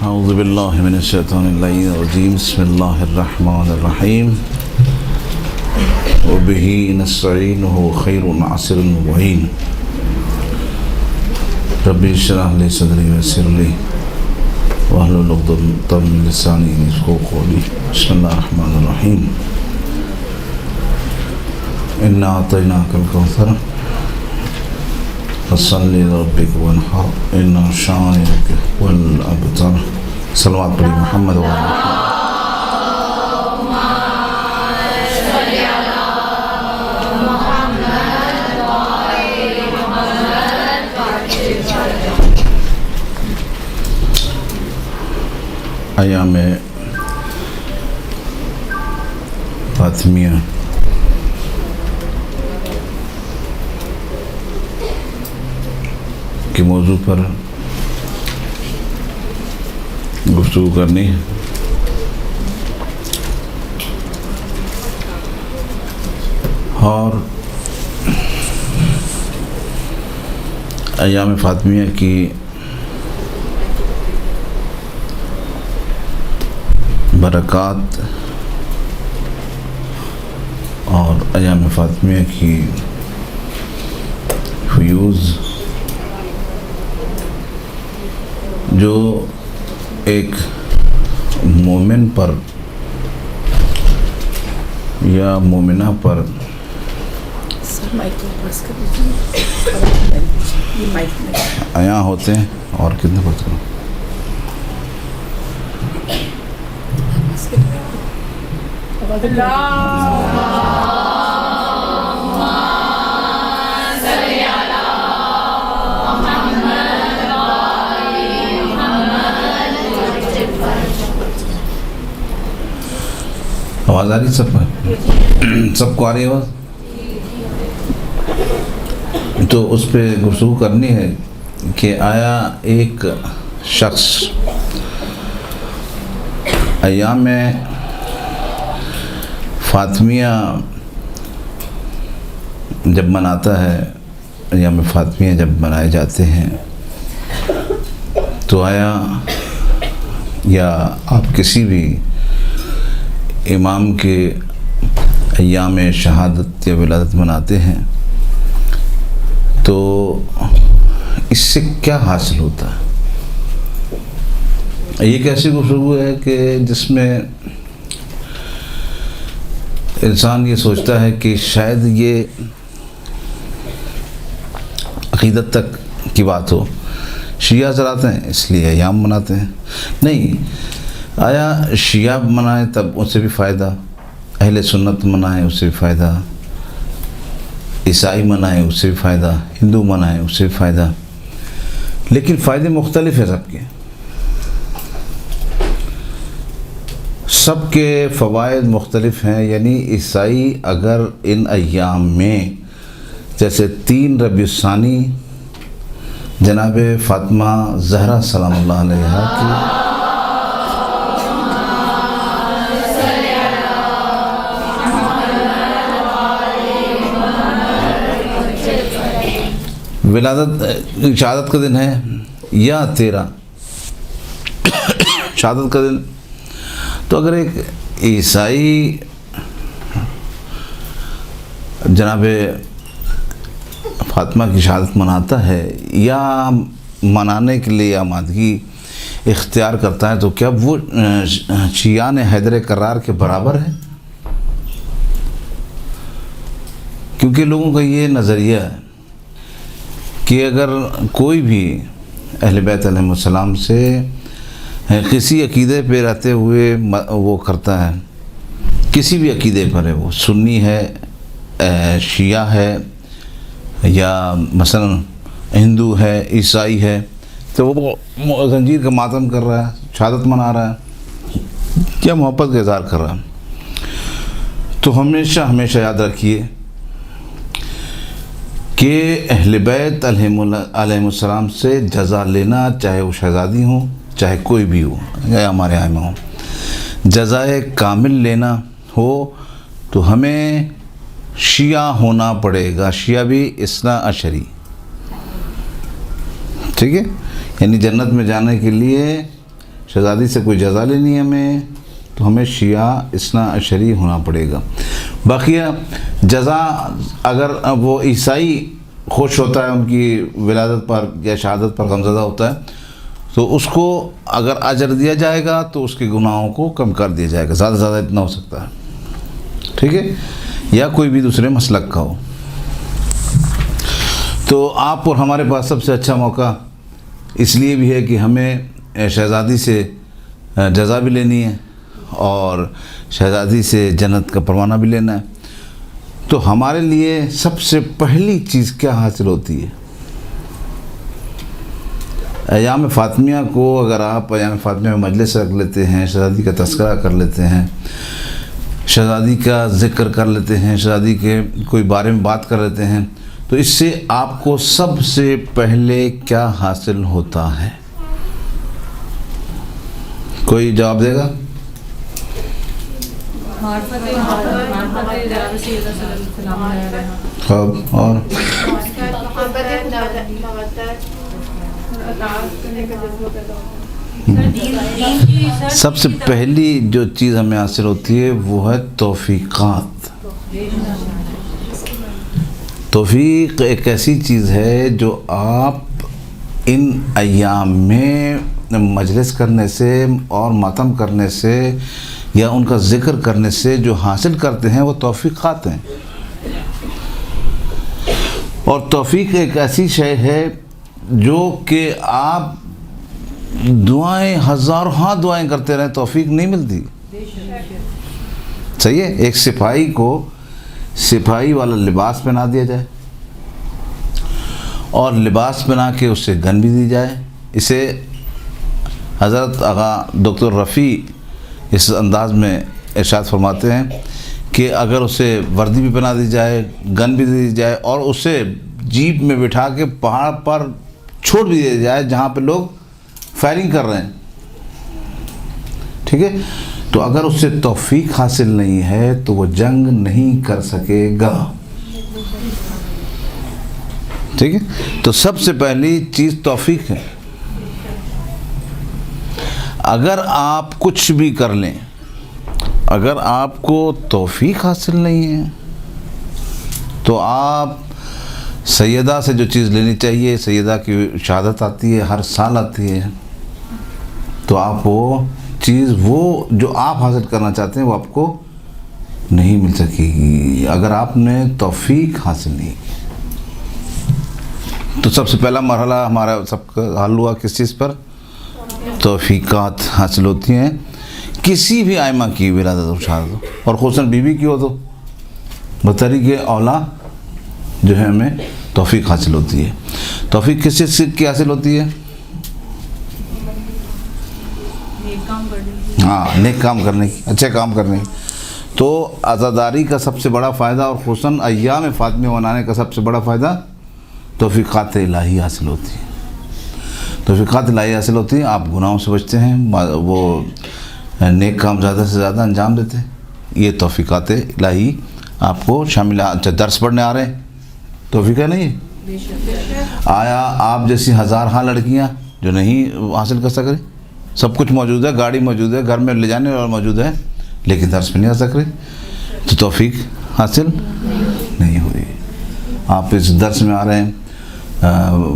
اعوذ باللہ من الشیطان اللعین الرجیم بسم اللہ الرحمن الرحیم وبہ نستعین خیر عاصر معین رب اشرح لی صدری ویسر لی واحلل عقدۃ من لسانی یفقہوا قولی بسم اللہ الرحمن الرحیم انا اعطیناک الکوثر فصلی لربک وانحر ان شانئک هو الابتر صلوات پڑھی محمد و آل محمد۔ ایام فاطمیہ کے موضوع پر گفتگو کرنی ہے۔ اور ایام فاطمیہ کی برکات اور ایام فاطمیہ کی فیوز جو ایک مومن پر یا مومنہ پر عیاں ہوتے ہیں۔ اور کتنے بات کروں؟ آواز آ رہی سب کو آ رہی ہے آواز؟ تو اس پہ گفتگو کرنی ہے کہ آیا ایک شخص ایام فاطمیہ جب مناتا ہے، ایام فاطمیہ جب منائے جاتے ہیں، تو آیا یا آپ کسی بھی امام کے ایام شہادت یا ولادت مناتے ہیں تو اس سے کیا حاصل ہوتا ہے؟ یہ ایسی گفتگو ہے کہ جس میں انسان یہ سوچتا ہے کہ شاید یہ عقیدت تک کی بات ہو، شیعہ حضرات ہیں اس لیے ایام مناتے ہیں۔ نہیں، آیا شیعہ منائیں تب اس سے بھی فائدہ، اہل سنت منائیں اس سے بھی فائدہ، عیسائی منائیں اس سے بھی فائدہ، ہندو منائیں اس سے بھی فائدہ، لیکن فائدے مختلف ہیں سب کے۔ سب کے فوائد مختلف ہیں، یعنی عیسائی اگر ان ایام میں جیسے 3 ربیع الثانی جناب فاطمہ زہرا سلام اللہ علیہا کی ولادت شہادت کا دن ہے یا 13 شہادت کا دن، تو اگر ایک عیسائی جناب فاطمہ کی شہادت مناتا ہے یا منانے کے لیے آمادگی اختیار کرتا ہے، تو کیا وہ شیعان حیدر کرار کے برابر ہے؟ کیونکہ لوگوں کا یہ نظریہ ہے کہ اگر کوئی بھی اہل بیت علیہ السلام سے کسی عقیدے پہ رہتے ہوئے وہ کرتا ہے، کسی بھی عقیدے پر ہے، وہ سنی ہے، شیعہ ہے، یا مثلا ہندو ہے، عیسائی ہے، تو وہ زنجیر کا ماتم کر رہا ہے، شہادت منا رہا ہے، کیا محبت کا اظہار کر رہا ہے۔ تو ہمیشہ یاد رکھیے کہ اہل بیت علیہ السلام سے جزا لینا، چاہے وہ شہزادی ہوں چاہے کوئی بھی ہو یا ہمارے ائمہ ہوں، جزائے کامل لینا ہو تو ہمیں شیعہ ہونا پڑے گا، شیعہ بھی اثنا عشری، ٹھیک ہے؟ یعنی جنت میں جانے کے لیے شہزادی سے کوئی جزا لینی ہے ہمیں تو ہمیں شیعہ اثنا عشری ہونا پڑے گا. باقیہ جزا اگر وہ عیسائی خوش ہوتا ہے ان کی ولادت پر یا شہادت پر غمزدہ ہوتا ہے تو اس کو اگر اجر دیا جائے گا تو اس کے گناہوں کو کم کر دیا جائے گا، زیادہ سے زیادہ اتنا ہو سکتا ہے. ٹھیک ہے، یا کوئی بھی دوسرے مسلک کا ہو. تو آپ اور ہمارے پاس سب سے اچھا موقع اس لیے بھی ہے کہ ہمیں شہزادی سے جزا بھی لینی ہے اور شہزادی سے جنت کا پروانہ بھی لینا ہے. تو ہمارے لیے سب سے پہلی چیز کیا حاصل ہوتی ہے؟ ایام فاطمیہ کو اگر آپ ایام فاطمیہ میں مجلس رکھ لیتے ہیں، شہزادی کا تذکرہ کر لیتے ہیں، شہزادی کا ذکر کر لیتے ہیں، شہزادی کے کوئی بارے میں بات کر لیتے ہیں، تو اس سے آپ کو سب سے پہلے کیا حاصل ہوتا ہے؟ کوئی جواب دے گا؟ اور سب سے پہلی جو چیز ہمیں حاصل ہوتی ہے وہ ہے توفیقات. توفیق ایک ایسی چیز ہے جو آپ ان ایام میں مجلس کرنے سے اور ماتم کرنے سے یا ان کا ذکر کرنے سے جو حاصل کرتے ہیں وہ توفیقات ہیں. اور توفیق ایک ایسی شے ہے جو کہ آپ دعائیں ہزاروں دعائیں کرتے رہیں توفیق نہیں ملتی. صحیح ہے، ایک سپاہی کو سپاہی والا لباس پہنا دیا جائے اور لباس پہنا کے اس سے گن بھی دی جائے. اسے حضرت آغا ڈاکٹر رفیع اس انداز میں ارشاد فرماتے ہیں کہ اگر اسے وردی بھی پہنا دی جائے، گن بھی دی جائے اور اسے جیپ میں بٹھا کے پہاڑ پر چھوڑ بھی دیا جائے جہاں پہ لوگ فائرنگ کر رہے ہیں، ٹھیک ہے، تو اگر اس سے توفیق حاصل نہیں ہے تو وہ جنگ نہیں کر سکے گا. ٹھیک ہے، تو سب سے پہلی چیز توفیق ہے. اگر آپ کچھ بھی کر لیں، اگر آپ کو توفیق حاصل نہیں ہے تو آپ سیدہ سے جو چیز لینی چاہیے، سیدہ کی شہادت آتی ہے، ہر سال آتی ہے، تو آپ وہ چیز وہ جو آپ حاصل کرنا چاہتے ہیں وہ آپ کو نہیں مل سکے گی اگر آپ نے توفیق حاصل نہیں کی. تو سب سے پہلا مرحلہ ہمارا سب کا حل ہوا کس چیز پر؟ توفیقات حاصل ہوتی ہیں کسی بھی آئمہ کی ولادت اور شہادت ہو، اور خصوصاً بیوی کی ہو تو بطریق اولا جو ہے ہمیں توفیق حاصل ہوتی ہے. توفیق کس چیز کی حاصل ہوتی ہے؟ ہاں، نیک کام کرنے کی، اچھے کام کرنے کی. تو عزاداری کا سب سے بڑا فائدہ اور خصوصاً ایام فاطمیہ منانے کا سب سے بڑا فائدہ توفیقات الہی حاصل ہوتی ہے. توفیقات الہی حاصل ہوتی ہیں، آپ گناہوں سے بچتے ہیں، وہ نیک کام زیادہ سے زیادہ انجام دیتے ہیں. یہ توفیقات الہی آپ کو شامل. اچھا، درس پڑھنے آ رہے ہیں، توفیق ہے نہیں؟ آیا آپ جیسی ہزارہا لڑکیاں جو نہیں حاصل کر سک رہی، سب کچھ موجود ہے، گاڑی موجود ہے، گھر میں لے جانے والا موجود ہے، لیکن درس میں نہیں آ سک رہی، تو توفیق حاصل نہیں ہوئی. آپ اس درس میں آ رہے ہیں،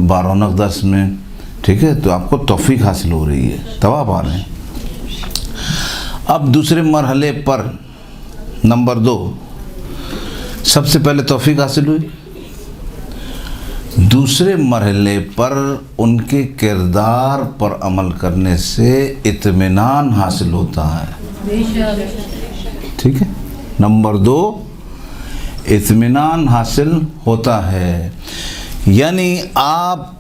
بارونق درس میں، ٹھیک ہے، تو آپ کو توفیق حاصل ہو رہی ہے، ثواب آ رہے ہیں. اب دوسرے مرحلے پر نمبر 2، سب سے پہلے توفیق حاصل ہوئی، دوسرے مرحلے پر ان کے کردار پر عمل کرنے سے اطمینان حاصل ہوتا ہے. ٹھیک ہے، نمبر 2 اطمینان حاصل ہوتا ہے. یعنی آپ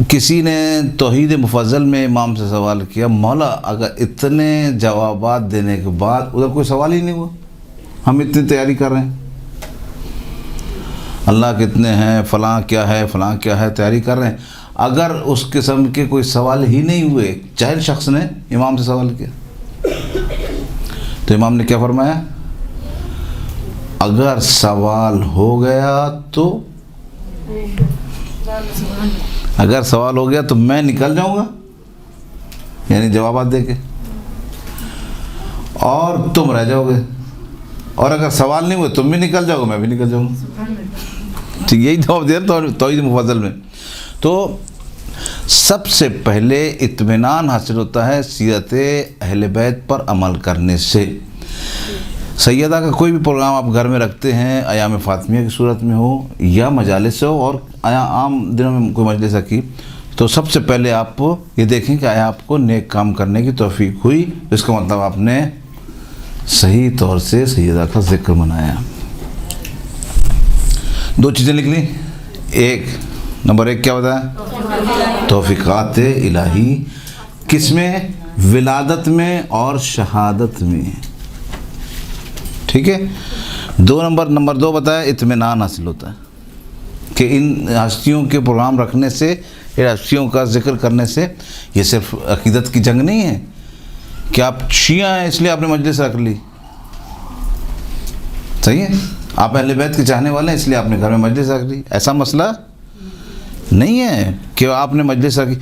کسی نے توحید مفضل میں امام سے سوال کیا، مولا اگر اتنے جوابات دینے کے بعد ادھر کوئی سوال ہی نہیں ہوا، ہم اتنی تیاری کر رہے ہیں، اللہ کتنے ہیں، فلاں کیا ہے، فلاں کیا ہے، تیاری کر رہے ہیں، اگر اس قسم کے کوئی سوال ہی نہیں ہوئے، جاہل شخص نے امام سے سوال کیا تو امام نے کیا فرمایا؟ اگر سوال ہو گیا تو اگر سوال ہو گیا تو میں نکل جاؤں گا، یعنی جوابات دے کے، اور تم رہ جاؤ گے، اور اگر سوال نہیں ہوئے تم بھی نکل جاؤ گے، میں بھی نکل جاؤں گا. ٹھیک، یہی جواب دے رہا توحید مفضل میں. تو سب سے پہلے اطمینان حاصل ہوتا ہے سیرت اہل بیت پر عمل کرنے سے. سیدہ کا کوئی بھی پروگرام آپ گھر میں رکھتے ہیں، ایام فاطمیہ کی صورت میں ہو یا مجالس ہو اور عام دنوں میں کوئی مجلس رکھی، تو سب سے پہلے آپ یہ دیکھیں کہ آیا آپ کو نیک کام کرنے کی توفیق ہوئی. اس کا مطلب آپ نے صحیح طور سے سیدہ کا ذکر منایا. 2 چیزیں لکھ لیں. نمبر 1 کیا ہوتا ہے؟ توفیقات الہی. کس میں؟ ولادت میں اور شہادت میں. ٹھیک ہے. نمبر 2 بتایا اطمینان حاصل ہوتا ہے کہ ان ہستیوں کے پروگرام رکھنے سے، ان ہستیوں کا ذکر کرنے سے، یہ صرف عقیدت کی جنگ نہیں ہے کہ آپ شیعہ ہیں اس لیے آپ نے مجلس رکھ لی. صحیح ہے، آپ اہل بیت کے چاہنے والے ہیں اس لیے آپ نے گھر میں مجلس رکھ لی. ایسا مسئلہ نہیں ہے کہ آپ نے مجلس رکھی.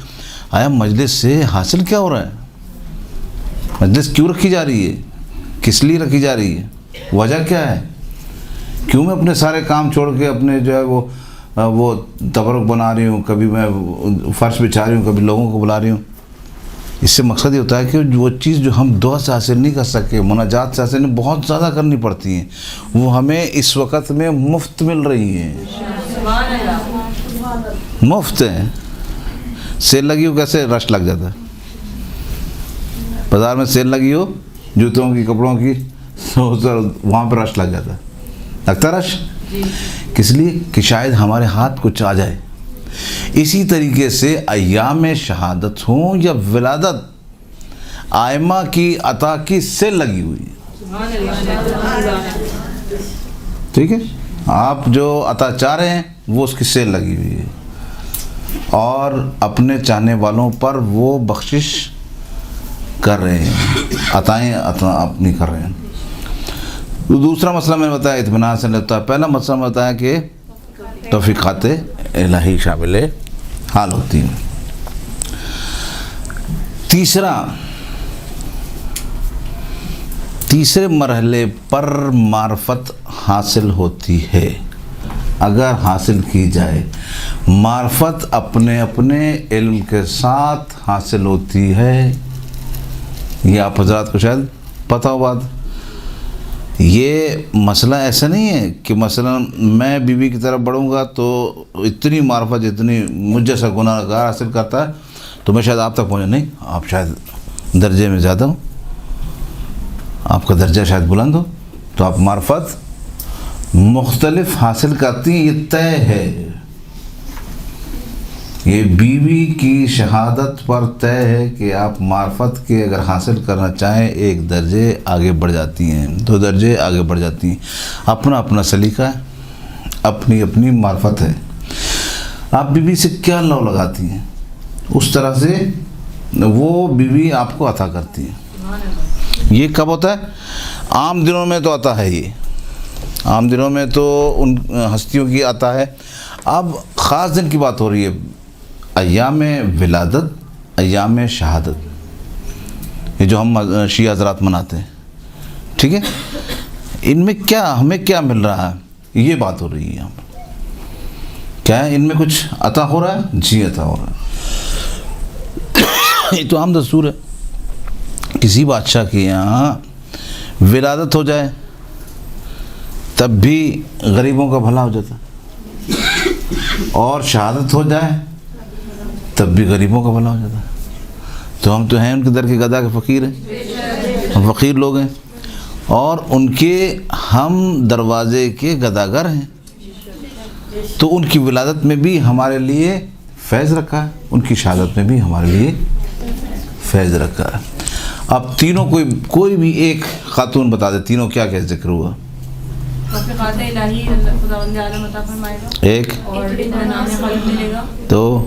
آیا مجلس سے حاصل کیا ہو رہا ہے؟ مجلس کیوں رکھی جا رہی ہے؟ کس لیے رکھی جا رہی ہے؟ وجہ کیا ہے؟ کیوں میں اپنے سارے کام چھوڑ کے اپنے جو ہے وہ تبرک بنا رہی ہوں، کبھی میں فرش بچھا رہی ہوں، کبھی لوگوں کو بلا رہی ہوں؟ اس سے مقصد یہ ہوتا ہے کہ وہ چیز جو ہم دعا سے حاصل نہیں کر سکے، مناجات سے حاصل نہیں، بہت زیادہ کرنی پڑتی ہیں، وہ ہمیں اس وقت میں مفت مل رہی ہیں. مفت ہے. سیل لگی ہو کیسے رش لگ جاتا ہے. بازار میں سیل لگی ہو جوتوں کی، کپڑوں کی، وہاں پہ رش لگ جاتا ہے. لگتا رش کس لیے؟ کہ شاید ہمارے ہاتھ کچھ آ جائے. اسی طریقے سے ایام شہادت ہوں یا ولادت، آئمہ کی عطا کی سیل لگی ہوئی ہے. ٹھیک ہے، آپ جو عطا چاہ رہے ہیں وہ اس کی سیل لگی ہوئی ہے، اور اپنے چاہنے والوں پر وہ بخشش کر رہے ہیں، عطائیں اپنی کر رہے ہیں. دوسرا مسئلہ میں نے بتایا اطمینان سے لیتا ہے. پہلا مسئلہ میں بتایا کہ توفیقات الہی شامل حال ہوتی ہیں. تیسرے مرحلے پر معرفت حاصل ہوتی ہے. اگر حاصل کی جائے، معرفت اپنے علم کے ساتھ حاصل ہوتی ہے. یہ آپ حضرات کو شاید پتہ ہو بات. یہ مسئلہ ایسا نہیں ہے کہ مثلا میں بیوی کی طرف بڑھوں گا تو اتنی معرفت جتنی مجھ جیسا گناہ گار حاصل کرتا ہے تو میں شاید آپ تک پہنچا. نہیں، آپ شاید درجے میں زیادہ ہوں، آپ کا درجہ شاید بلند ہو، تو آپ معرفت مختلف حاصل کرتی ہیں. یہ طے ہے، یہ بیوی کی شہادت پر طے ہے کہ آپ معرفت کے اگر حاصل کرنا چاہیں 1 درجے آگے بڑھ جاتی ہیں، 2 درجے آگے بڑھ جاتی ہیں. اپنا سلیقہ ہے، اپنی معرفت ہے. آپ بیوی سے کیا لو لگاتی ہیں، اس طرح سے وہ بیوی آپ کو عطا کرتی ہے. یہ کب ہوتا ہے؟ عام دنوں میں تو عطا ہے. یہ عام دنوں میں تو ان ہستیوں کی عطا ہے. اب خاص دن کی بات ہو رہی ہے، ایام ولادت، ایام شہادت، یہ جو ہم شیعہ حضرات مناتے ہیں. ٹھیک ہے، ان میں ہمیں کیا مل رہا ہے، یہ بات ہو رہی ہے. یہاں پر کیا ہے، ان میں کچھ عطا ہو رہا ہے؟ جی عطا ہو رہا ہے. یہ تو عام دستور ہے. کسی بادشاہ کے یہاں ولادت ہو جائے تب بھی غریبوں کا بھلا ہو جاتا، اور شہادت ہو جائے تب بھی غریبوں کا بھلا ہو جاتا. تو ہم تو ہیں ان کے در کے گدا کے فقیر ہیں، ہم فقیر لوگ ہیں، اور ان کے ہم دروازے کے گداگر ہیں. تو ان کی ولادت میں بھی ہمارے لیے فیض رکھا ہے، ان کی شہادت میں بھی ہمارے لیے فیض رکھا ہے. اب تینوں کوئی بھی ایک خاتون بتا دے، تینوں کیا ذکر ہوا؟ ایک تو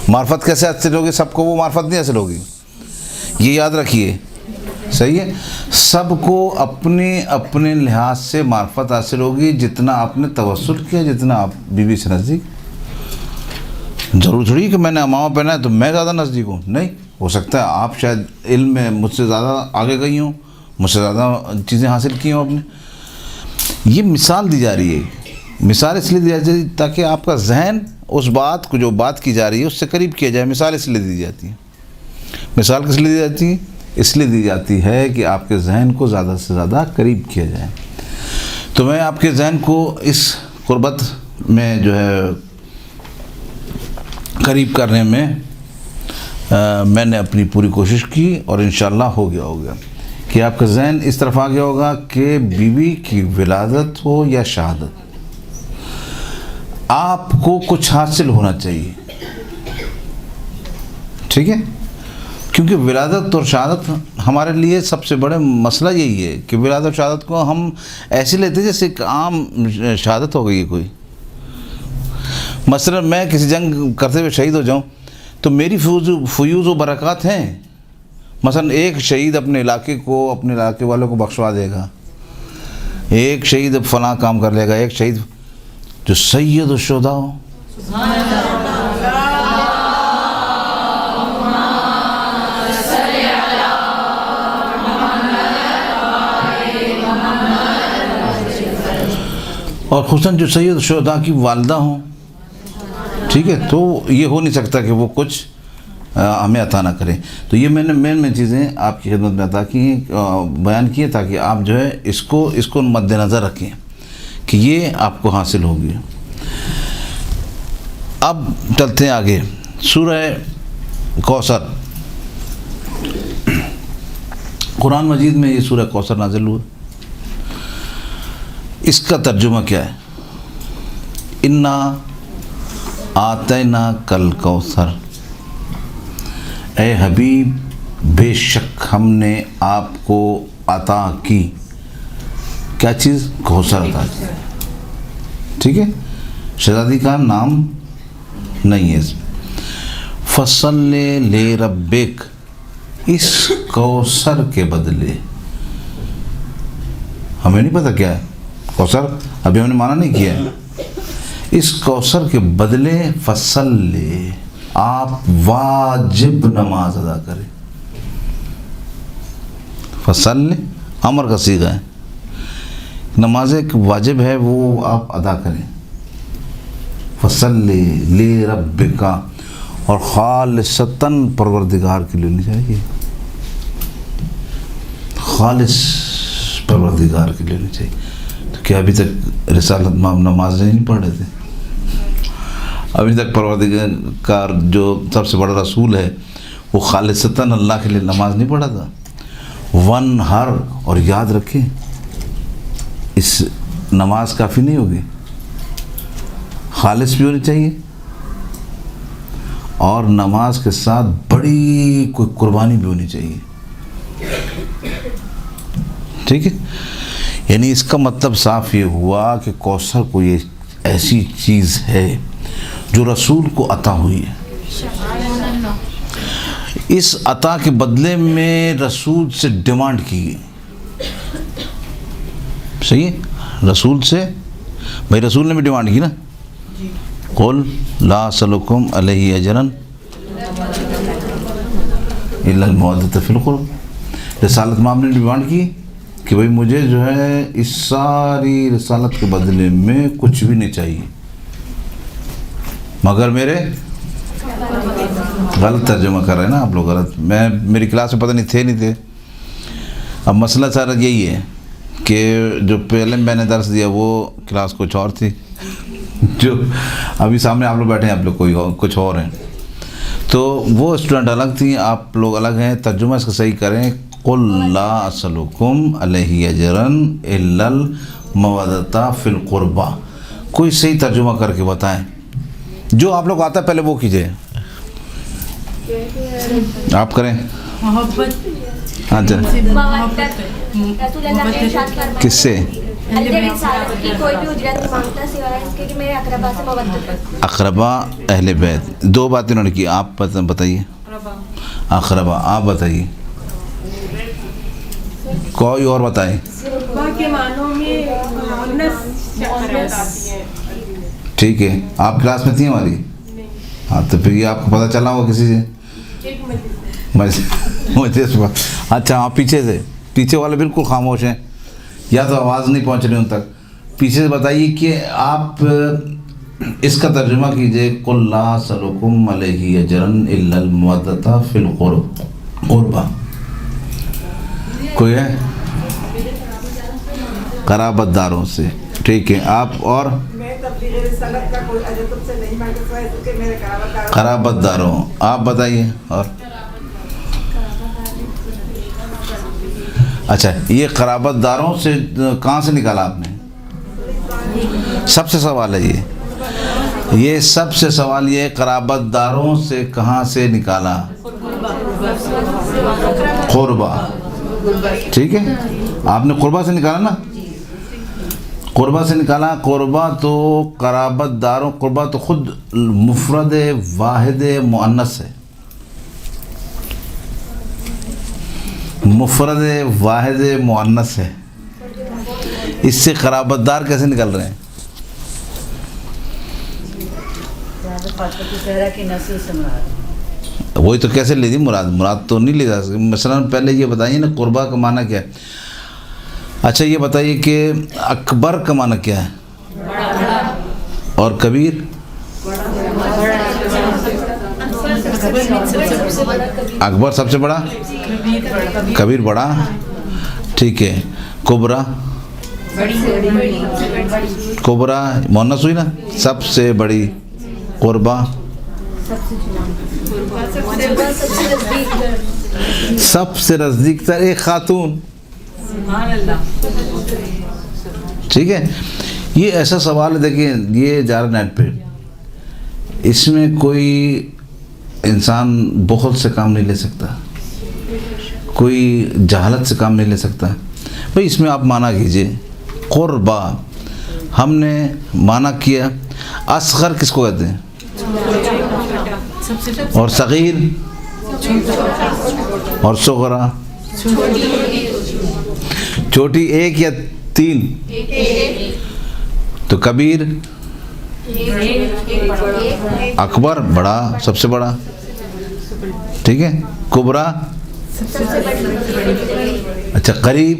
معرفت کیسے حاصل ہوگی؟ سب کو وہ معرفت نہیں حاصل ہوگی، یہ یاد رکھیے. صحیح ہے، سب کو اپنے لحاظ سے معرفت حاصل ہوگی. جتنا آپ نے توسل کیا، جتنا آپ بیوی سے نزدیک. ضرور تھوڑی کہ میں نے امامہ پہنا ہے تو میں زیادہ نزدیک ہوں، نہیں، ہو سکتا ہے آپ شاید علم میں مجھ سے زیادہ آگے گئی ہوں، مجھ سے زیادہ چیزیں حاصل کی ہوں آپ نے. یہ مثال دی جا رہی ہے، مثال اس لیے دی جاتی ہے تاکہ آپ کا ذہن اس بات کو جو بات کی جا رہی ہے اس سے قریب کیا جائے. مثال اس لیے دی جاتی ہے. مثال کس لیے دی جاتی ہے؟ اس لیے دی جاتی ہے کہ آپ کے ذہن کو زیادہ سے زیادہ قریب کیا جائے. تو میں آپ کے ذہن کو اس قربت میں جو ہے قریب کرنے میں میں نے اپنی پوری کوشش کی اور انشاءاللہ ہو گیا کہ آپ کا ذہن اس طرف آ گیا ہوگا کہ بیوی کی ولادت ہو یا شہادت آپ کو کچھ حاصل ہونا چاہیے. ٹھیک ہے؟ کیونکہ ولادت اور شہادت ہمارے لیے سب سے بڑے مسئلہ یہی ہے کہ ولادت اور شہادت کو ہم ایسے لیتے ہیں جیسے ایک عام شہادت ہو گئی ہے کوئی. مثلا میں کسی جنگ کرتے ہوئے شہید ہو جاؤں تو میری فیوز و برکات ہیں. مثلا ایک شہید اپنے علاقے کو، اپنے علاقے والوں کو بخشوا دے گا، ایک شہید فلاں کام کر لے گا، ایک شہید جو سید الشہداء ہو. اور خصوصاً جو سید الشہداء کی والدہ ہوں. ٹھیک ہے؟ تو یہ ہو نہیں سکتا کہ وہ کچھ ہمیں عطا نہ کریں. تو یہ میں نے مین چیزیں آپ کی خدمت میں عطا کی ہیں، بیان کی ہیں تاکہ آپ جو ہے اس کو مد نظر رکھیں کہ یہ آپ کو حاصل ہوگی. اب چلتے ہیں آگے. سورہ کوثر، قرآن مجید میں یہ سورہ کوثر نازل ہوا. اس کا ترجمہ کیا ہے؟ انا آتینا کل کوثر، اے حبیب بے شک ہم نے آپ کو عطا کی. کیا چیز؟ کوثر عطا کی. ٹھیک ہے؟ شہزادی کا نام نہیں ہے. فصلی لربک، اس کوثر کے بدلے، ہمیں نہیں پتہ کیا ہے کوثر، ابھی ہم نے معنی نہیں کیا ہے. اس کوثر کے بدلے فصلی، آپ واجب نماز ادا کریں. فصلی امر کا صیغہ ہے، نماز ایک واجب ہے وہ آپ ادا کریں. فصلی لربک، اور خالصتاً پروردگار کے لیے نہیں چاہیے، خالص پروردگار کے لیے نہیں چاہیے. تو کیا ابھی تک رسالت میں نماز نہیں پڑھ رہے تھے؟ ابھی تک پروردگار کا جو سب سے بڑا رسول ہے وہ خالصتاً اللہ کے لیے نماز نہیں پڑھا تھا. ون ہر، اور یاد رکھیں اس نماز کافی نہیں ہوگی، خالص بھی ہونی چاہیے اور نماز کے ساتھ بڑی کوئی قربانی بھی ہونی چاہیے. ٹھیک ہے؟ یعنی اس کا مطلب صاف یہ ہوا کہ کوثر کوئی ایسی چیز ہے جو رسول کو عطا ہوئی ہے. اس عطا کے بدلے میں رسول سے ڈیمانڈ کی گئی. صحیح ہے؟ رسول سے، بھائی رسول نے بھی ڈیمانڈ کی نا، قل لا اسألکم علیہ اجرا الا المودۃ فی القربى. رسالت میں آپ نے ڈیمانڈ کی کہ بھائی مجھے جو ہے اس ساری رسالت کے بدلے میں کچھ بھی نہیں چاہیے مگر میرے، غلط ترجمہ کر رہے ہیں نا آپ لوگ، غلط. میری کلاس میں پتہ نہیں تھے. اب مسئلہ سارا یہی ہے کہ جو پہلے میں نے درس دیا وہ کلاس کچھ اور تھی، جو ابھی سامنے آپ لوگ بیٹھے ہیں آپ لوگ کچھ اور ہیں. تو وہ اسٹوڈنٹ الگ تھیں، آپ لوگ الگ ہیں. ترجمہ اس کا صحیح کریں، قل لا اسألکم علیہ اجرا الا المودۃ فی القربى. کوئی صحیح ترجمہ کر کے بتائیں، جو آپ لوگ آتا ہے پہلے وہ کیجئے. آپ کریں. محبت. ہاں جی. کس سے؟ اقربا اہل بیت. دو باتیں انہوں نے کی، آپ بتائیے. اقربا آپ بتائیے، کوئی اور بتائیں. ٹھیک ہے. آپ کلاس میں تھی ہماری؟ ہاں تو پھر یہ آپ کو پتہ چلا ہوگا کسی سے؟ مجلس پر. اچھا ہاں پیچھے سے، پیچھے والے بالکل خاموش ہیں یا تو آواز نہیں پہنچ رہی ان تک. پیچھے سے بتائیے کہ آپ اس کا ترجمہ کیجئے. قُلْ لَا أَسْأَلُكُمْ عَلَيْهِ أَجْرًا إِلَّا الْمَوَدَّةَ فِي الْقُرْبَى. کوئی ہے؟ قرابت داروں سے. ٹھیک ہے. آپ اور قرابت داروں آپ بتائیے. اور اچھا یہ قرابت داروں سے کہاں سے نکالا آپ نے؟ سب سے سوال ہے یہ سب سے سوال یہ قرابت داروں سے کہاں سے نکالا؟ قربہ. ٹھیک ہے آپ نے قربہ سے نکالا نا، قربہ سے نکالا. قربہ تو قرابت داروں، قربہ تو خود مفرد واحد مؤنث ہے، مفرد واحد مؤنث ہے. اس سے قرابت دار کیسے نکل رہے ہیں؟ وہی تو کیسے لے دی مراد تو نہیں لے جا سکتی. مثلا پہلے یہ بتائیے نا قربہ کا معنی کیا ہے. اچھا یہ بتائیے کہ اکبر کا معنی کیا ہے اور کبیر؟ اکبر سب سے بڑا، کبیر بڑا. ٹھیک ہے. کبرا، کبرا مؤنث ہوئی نا، سب سے بڑی. قربہ سب سے نزدیک تر ایک خاتون. ٹھیک ہے. یہ ایسا سوال ہے دیکھیں یہ جا رہا نیٹ پہ، اس میں کوئی انسان بخل سے کام نہیں لے سکتا، کوئی جہالت سے کام نہیں لے سکتا. بھئی اس میں آپ معنی کیجئے. قربہ ہم نے معنی کیا اصغر کس کو کہتے ہیں، اور صغیر اور صغرا. چھوٹی ایک یا تین؟ تو کبیر اکبر بڑا سب سے بڑا. ٹھیک ہے. کبرا اچھا قریب،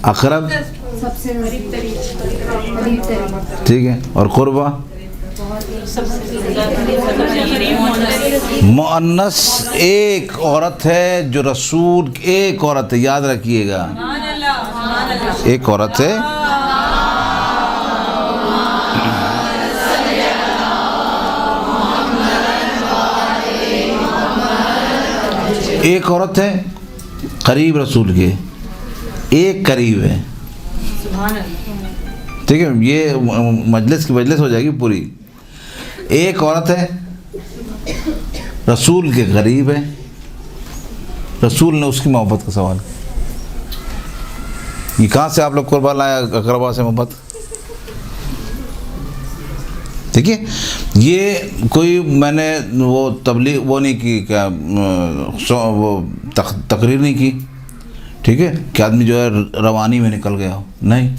اقرب ٹھیک ہے. اور قربہ مؤنث ایک عورت ہے جو رسول، ایک عورت ہے یاد رکھیے گا، ایک عورت ہے. ایک عورت ہے قریب رسول کے، ایک قریب ہے. ٹھیک ہے. یہ مجلس کی مجلس ہو جائے گی پوری. ایک عورت ہے رسول کے قریب ہے، رسول نے اس کی محبت کا سوال. یہ کہاں سے آپ لوگ قربہ لایا اقربا سے محبت؟ ٹھیک ہے. یہ کوئی میں نے وہ تبلیغ وہ نہیں کی، کیا وہ تقریر نہیں کی. ٹھیک ہے کہ آدمی جو ہے روانی میں نکل گیا ہو، نہیں.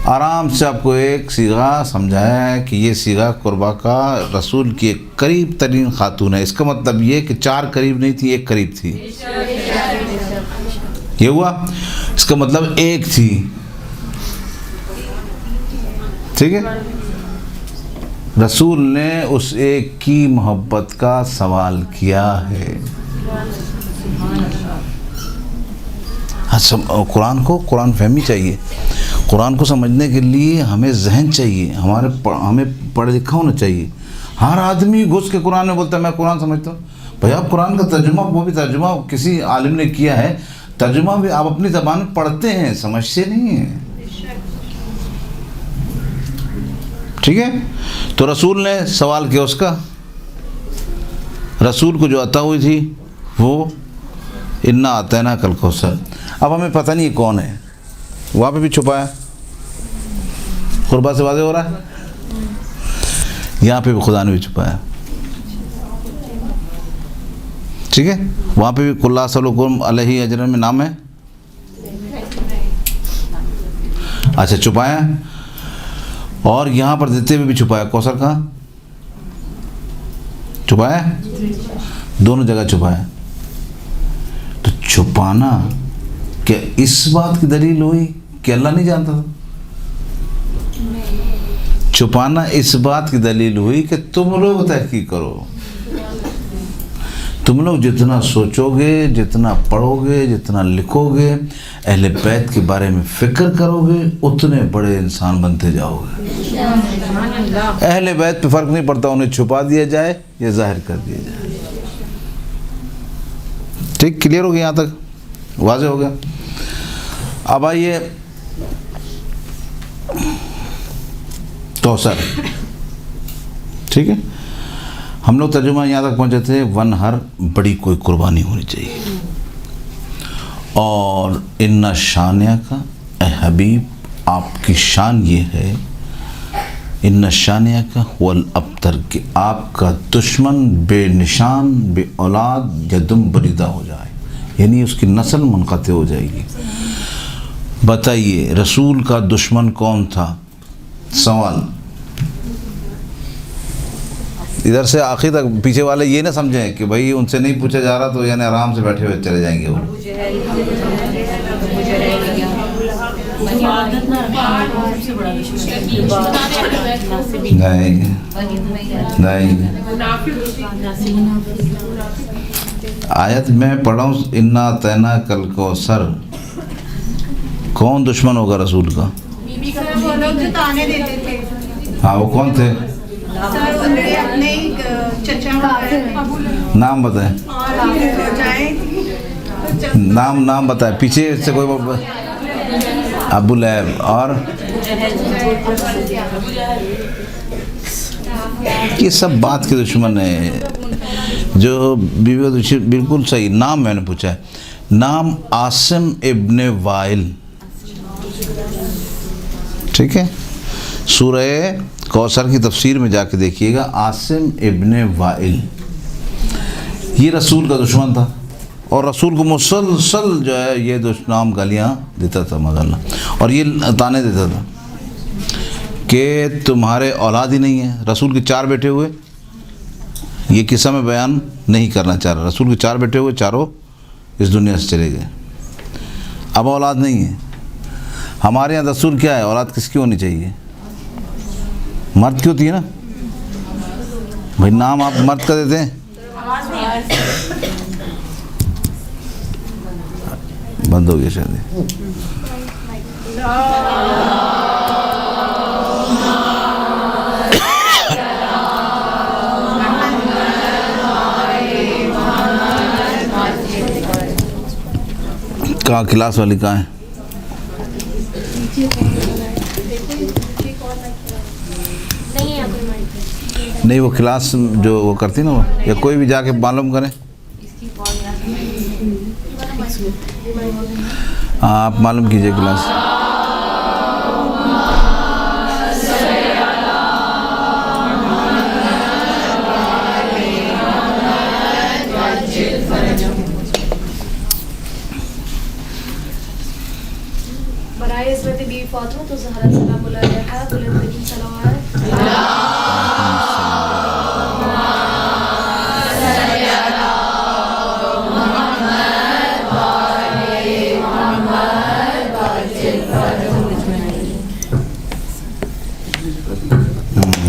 آرام سے آپ کو ایک صیغہ سمجھایا ہے کہ یہ صیغہ قربہ کا رسول کی ایک قریب ترین خاتون ہے. اس کا مطلب یہ کہ چار قریب نہیں تھی، ایک قریب تھی. یہ ہوا. اس کا مطلب ایک تھی. ٹھیک ہے. رسول نے اس ایک کی محبت کا سوال کیا ہے. قرآن کو قرآن فہمی چاہیے. قرآن کو سمجھنے کے لیے ہمیں ذہن چاہیے، ہمیں پڑھا لکھا ہونا چاہیے. ہر آدمی گھس کے قرآن میں بولتا ہے میں قرآن سمجھتا ہوں. بھائی آپ قرآن کا ترجمہ، وہ بھی ترجمہ کسی عالم نے کیا ہے، ترجمہ بھی آپ اپنی زبان میں پڑھتے ہیں، سمجھتے نہیں ہیں. ٹھیک ہے. تو رسول نے سوال کیا اس کا. رسول کو جو عطا ہوئی تھی وہ انا اعطیناک الکوثر. اب ہمیں پتہ نہیں کون ہے، وہاں پہ بھی چھپایا. قربہ سے واضح ہو رہا ہے، یہاں پہ بھی خدا نے بھی چھپایا. ٹھیک ہے. وہاں پہ بھی قُلْ لَا أَسْأَلُكُمْ عَلَيْهِ أَجْرًا میں نام ہے. اچھا چھپایا. اور یہاں پر دیتے ہوئے بھی چھپایا. کوثر کہاں چھپایا؟ دونوں جگہ چھپایا. تو چھپانا کیا اس بات کی دلیل ہوئی کہ اللہ نہیں جانتا تھا؟ چھپانا اس بات کی دلیل ہوئی کہ تم لوگ تحقیق کرو. تم لوگ جتنا سوچو گے، جتنا پڑھو گے، جتنا لکھو گے، اہل بیت کے بارے میں فکر کرو گے، اتنے بڑے انسان بنتے جاؤ گے. اہل بیت پہ فرق نہیں پڑتا انہیں چھپا دیا جائے یا ظاہر کر دیا جائے. ٹھیک، کلیئر ہو گیا؟ یہاں تک واضح ہو گیا؟ اب آئیے کوثر. ٹھیک ہے، ہم لوگ ترجمہ یہاں تک پہنچے تھے، ون ہر بڑی کوئی قربانی ہونی چاہیے. اور ان شانیہ کا، اے حبیب آپ کی شان یہ ہے، ان شانیہ کا هو الابتر، کہ آپ کا دشمن بے نشان بے اولاد یا دم بریدہ ہو جائے، یعنی اس کی نسل منقطع ہو جائے گی. بتائیے رسول کا دشمن کون تھا؟ سوال. ادھر سے آخر تک پیچھے والے یہ نہ سمجھیں کہ بھائی ان سے نہیں پوچھا جا رہا تو یعنی آرام سے بیٹھے ہوئے چلے جائیں گے وہ. نہیں، آیت میں پڑھا ہوں انا اعطیناک الکوثر. کون دشمن ہوگا رسول کا؟ ہاں، وہ کون تھے؟ نام بتائیں، نام بتائیں. پیچھے سے کوئی؟ ابو لہب. اور یہ سب بات کے دشمن ہیں. جو بیوی بالکل صحیح. نام میں نے پوچھا ہے، نام عاصم ابن وائل. ٹھیک ہے، سورہ کوثر کی تفسیر میں جا کے دیکھیے گا. عاصم ابن وائل یہ رسول کا دشمن تھا، اور رسول کو مسلسل جو ہے یہ نام گالیاں دیتا تھا مغلہ، اور یہ تانے دیتا تھا کہ تمہارے اولاد ہی نہیں ہے. رسول کے 4 بیٹے ہوئے، یہ قصہ میں بیان نہیں کرنا چاہ رہا. رسول کے 4 بیٹے ہوئے، چاروں اس دنیا سے چلے گئے، اب اولاد نہیں ہے. ہمارے یہاں دستور کیا ہے؟ اولاد کس کی ہونی چاہیے؟ مرد کی ہوتی ہے نا بھائی. نام آپ مرد کا دیتے ہیں؟ بند ہو گیا شادی. کہاں کلاس والی کہاں ہے؟ نہیں، وہ کلاس جو وہ کرتی نا، وہ یا کوئی بھی جا کے معلوم کریں. ہاں، آپ معلوم کیجئے کلاس. برائے حضرت بی فاطمہ تو زہرا سلام اللہ علیہا بلند صلوات.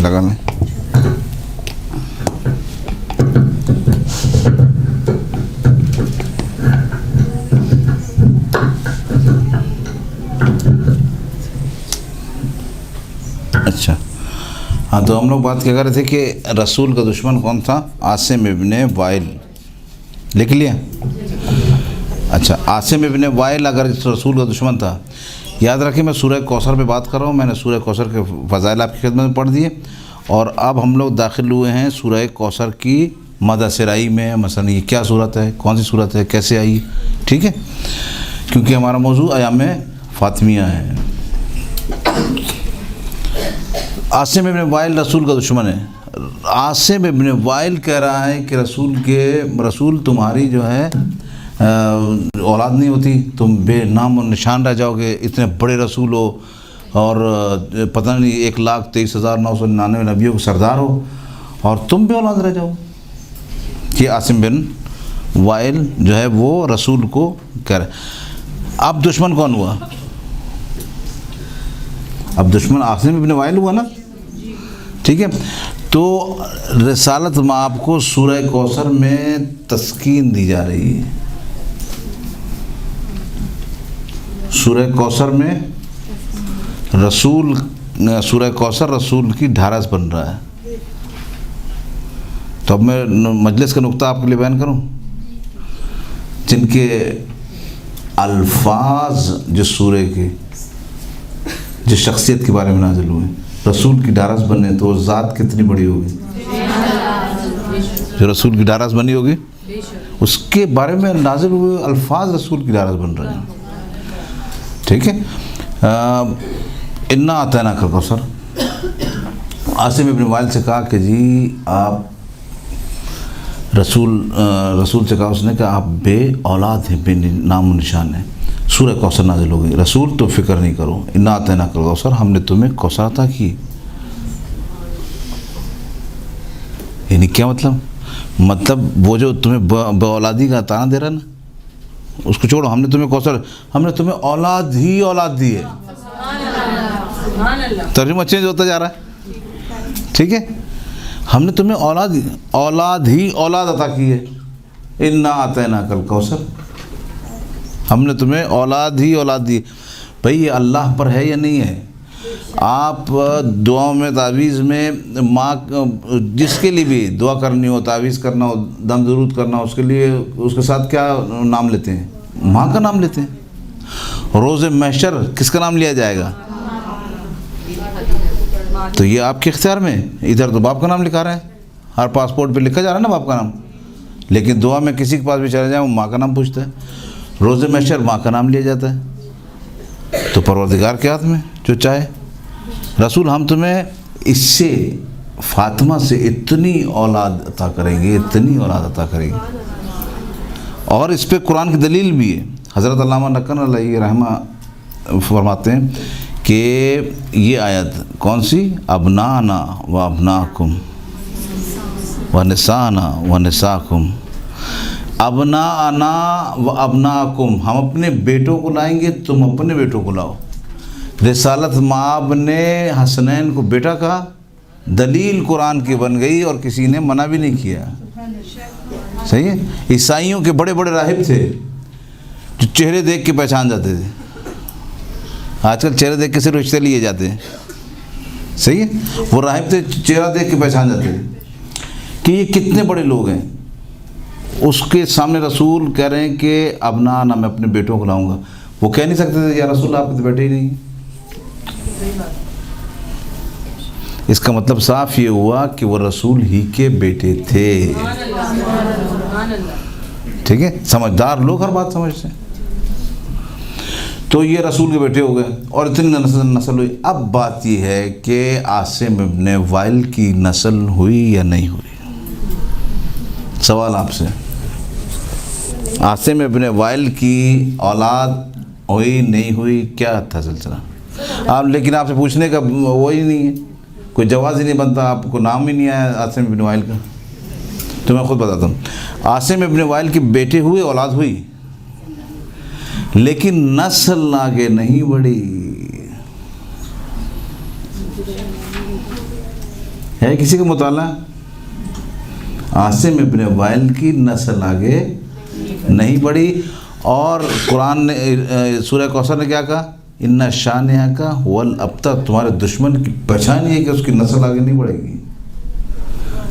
لگا لیں. اچھا، ہاں، تو ہم لوگ بات کیا کر رہے تھے کہ رسول کا دشمن کون تھا؟ عاصم ابن وائل. لکھ لیا؟ اچھا، عاصم ابن وائل اگر رسول کا دشمن تھا. یاد رکھیں میں سورہ کوثر پہ بات کر رہا ہوں. میں نے سورہ کوثر کے فضائل آپ کی خدمت میں پڑھ دیے، اور اب ہم لوگ داخل ہوئے ہیں سورہ کوثر کی مدح سرائی میں. مثلا یہ کیا صورت ہے، کون سی صورت ہے، کیسے آئی. ٹھیک ہے، کیونکہ ہمارا موضوع ایام فاطمیہ ہے. عاصم ابن وائل رسول کا دشمن ہے. عاصم ابن وائل کہہ رہا ہے کہ رسول تمہاری جو ہے اولاد نہیں ہوتی، تم بے نام و نشان رہ جاؤ گے. اتنے بڑے رسول ہو، اور پتہ نہیں 1,23,999 نبیوں کے سردار ہو اور تم بے اولاد رہ جاؤ. کہ عاصم بن وائل جو ہے وہ رسول کو کہہ رہے. اب دشمن کون ہوا؟ اب دشمن عاصم بن وائل ہوا نا. ٹھیک ہے. تو رسالت مآب کو سورہ کوثر میں تسکین دی جا رہی ہے. سورہ کوثر میں رسول، سورہ کوثر رسول کی ڈھارس بن رہا ہے. تو اب میں مجلس کا نقطہ آپ کے لیے بیان کروں. جن کے الفاظ جس سورہ کے، جس شخصیت کے بارے میں نازل ہوئے، رسول کی ڈھارس بنے، تو وہ ذات کتنی بڑی ہوگی. جو رسول کی ڈھارس بنی ہوگی اس کے بارے میں نازل ہوئے الفاظ رسول کی ڈھارس بن رہے ہیں. ٹھیک ہے. انا اعطیناک الکوثر. عاصم ابن وائل سے کہا کہ جی آپ رسول سے کہا اس نے کہ آپ بے اولاد ہیں، بے نام و نشان ہیں. سورہ کوثر نازل ہو گئی. رسول تو فکر نہیں کرو، انا اعطیناک الکوثر، ہم نے تمہیں کوثر عطا کی. یعنی کیا مطلب وہ جو تمہیں بے اولادی کا تانا دے رہا ہے نا، اس کو چھوڑو. ہم نے تمہیں کوثر، ہم نے تمہیں اولاد ہی اولاد دی ہے. ترجمہ چینج ہوتا جا رہا ہے. ٹھیک ہے. ہم نے تمہیں اولاد ہی اولاد عطا کی ہے. انا اعطیناک الکوثر، ہم نے تمہیں اولاد ہی اولاد دی. بھئی یہ اللہ پر ہے یا نہیں ہے؟ آپ دعاؤں میں، تعویذ میں، ماں جس کے لیے بھی دعا کرنی ہو، تعویذ کرنا ہو، دم درود کرنا ہو، اس کے لیے اس کے ساتھ کیا نام لیتے ہیں؟ ماں کا نام لیتے ہیں. روز محشر کس کا نام لیا جائے گا؟ تو یہ آپ کے اختیار میں. ادھر تو باپ کا نام لکھا رہے ہیں، ہر پاسپورٹ پہ لکھا جا رہا ہے نا باپ کا نام، لیکن دعا میں کسی کے پاس بھی چلے جائیں وہ ماں کا نام پوچھتا ہے. روز محشر ماں کا نام لیا جاتا ہے. تو پروردگار کے ہاتھ میں جو چاہے. رسول ہم تمہیں اس سے، فاطمہ سے اتنی اولاد عطا کریں گے، اتنی اولاد عطا کریں گے. اور اس پہ قرآن کی دلیل بھی ہے. حضرت علامہ نقن علیہ رحمہ فرماتے ہیں کہ یہ آیت کون سی؟ ابنانا و ابناکم و نسانا و نساکم. ابنانا و ابناکم، ہم اپنے بیٹوں کو لائیں گے، تم اپنے بیٹوں کو لاؤ. رسالت مآب نے حسنین کو بیٹا کہا، دلیل قرآن کی بن گئی اور کسی نے منع بھی نہیں کیا. صحیح ہے. عیسائیوں کے بڑے بڑے راہب تھے جو چہرے دیکھ کے پہچان جاتے تھے. آج کل چہرے دیکھ کے صرف رشتے لیے جاتے ہیں. صحیح ہے. وہ راہب تھے، چہرہ دیکھ کے پہچان جاتے تھے کہ یہ کتنے بڑے لوگ ہیں. اس کے سامنے رسول کہہ رہے ہیں کہ ابنانا، میں اپنے بیٹوں کو لاؤں گا. وہ کہہ نہیں سکتے تھے یا رسول آپ کے تو بیٹے ہی نہیں. اس کا مطلب صاف یہ ہوا کہ وہ رسول ہی کے بیٹے تھے. ٹھیک ہے. سمجھدار لوگ ہر بات سمجھتے ہیں. تو یہ رسول کے بیٹے ہو گئے اور اتنی نسل ہوئی. اب بات یہ ہے کہ عاصم ابن وائل کی نسل ہوئی یا نہیں ہوئی. سوال آپ سے، عاصم ابن وائل کی اولاد ہوئی نہیں ہوئی، کیا تھا سلسلہ؟ آپ لیکن آپ سے پوچھنے کا وہی نہیں ہے، کوئی جواز ہی نہیں بنتا. آپ کو نام ہی نہیں آیا عاصم ابن وائل کا. تو میں خود بتاتا ہوں. عاصم ابن وائل کے بیٹے ہوئے، اولاد ہوئی، لیکن نسل آگے نہیں بڑھی. ہے کسی کا مطالعہ؟ عاصم ابن وائل کی نسل آگے نہیں بڑھی. اور قرآن نے سورہ کوثر نے کیا کہا؟ ان شانئک هو الابتر. تمہارے دشمن کی پہچان یہ ہے کہ اس کی نسل آگے نہیں بڑھے گی.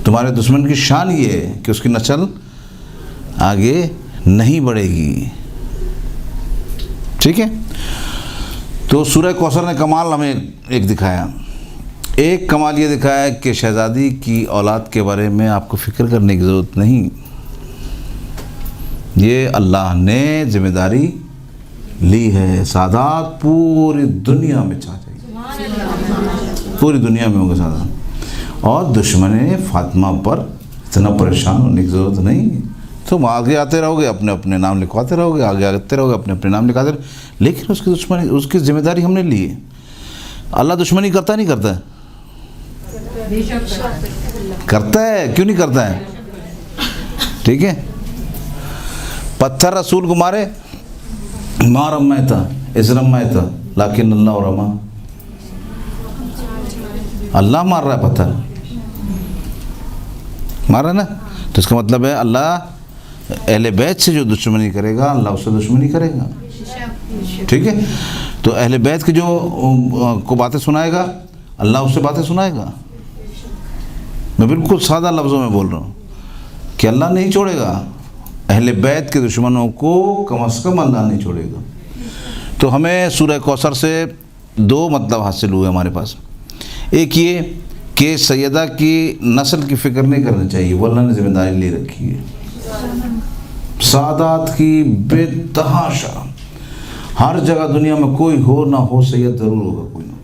تمہارے دشمن کی شان یہ ہے کہ اس کی نسل آگے نہیں بڑھے گی. ٹھیک ہے. تو سورہ کوثر نے کمال ہمیں ایک دکھایا. ایک کمال یہ دکھایا کہ شہزادی کی اولاد کے بارے میں آپ کو فکر کرنے کی ضرورت نہیں. یہ اللہ نے ذمہ داری لی ہے. سعادت پوری دنیا میں چھا جائے گی، پوری دنیا میں ہوگا سعادت. اور دشمن فاطمہ پر اتنا پریشان ہونے کی ضرورت نہیں. تم آگے آتے رہو گے، اپنے اپنے نام لکھواتے رہو گے، آگے آتے رہو گے، اپنے اپنے نام لکھواتے رہو گے. لیکن اس کی دشمن، اس کی ذمہ داری ہم نے لی ہے. اللہ دشمنی کرتا نہیں کرتا ہے؟ کرتا ہے، کیوں نہیں کرتا ہے؟ ٹھیک ہے، پتھر رسول کو مارے، ما رمیتا اذ رمیتا لیکن اللہ رما، اللہ مار رہا ہے، پتھر مار رہا ہے نا. تو اس کا مطلب ہے اللہ اہل بیت سے جو دشمنی کرے گا اللہ اس سے دشمنی کرے گا. ٹھیک ہے، تو اہل بیت کے جو کو باتیں سنائے گا اللہ اس سے باتیں سنائے گا. میں بالکل سادہ لفظوں میں بول رہا ہوں کہ اللہ نہیں چھوڑے گا اہل بیت کے دشمنوں کو، کم از کم اللہ نہیں چھوڑے گا. تو ہمیں سورہ کوثر سے دو مطلب حاصل ہوئے ہمارے پاس. ایک یہ کہ سیدہ کی نسل کی فکر نہیں کرنی چاہیے، وہ اللہ نے ذمہ داری لے رکھی ہے. سعادات کی بے تحاشا، ہر جگہ دنیا میں کوئی ہو نہ ہو سید ضرور ہوگا کوئی نہ.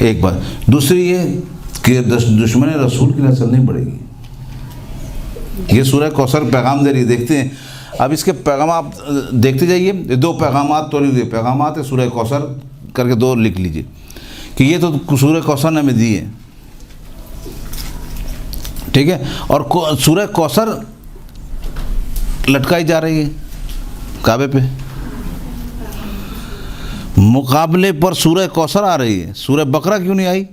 ایک بات. دوسری یہ کہ دشمن رسول کی نسل نہیں بڑھے گی. یہ سورہ کوثر پیغام دے رہی ہے. دیکھتے ہیں اب اس کے پیغام آپ دیکھتے جائیے. دو پیغامات تو نہیں، پیغامات ہے سورہ کوثر کر کے دو لکھ لیجئے کہ یہ تو سورہ کوثر نے ہمیں دی ہے. ٹھیک ہے، اور سورہ کوثر لٹکائی جا رہی ہے کعبے پہ. مقابلے پر سورہ کوثر آ رہی ہے. سورہ بقرہ کیوں نہیں آئی؟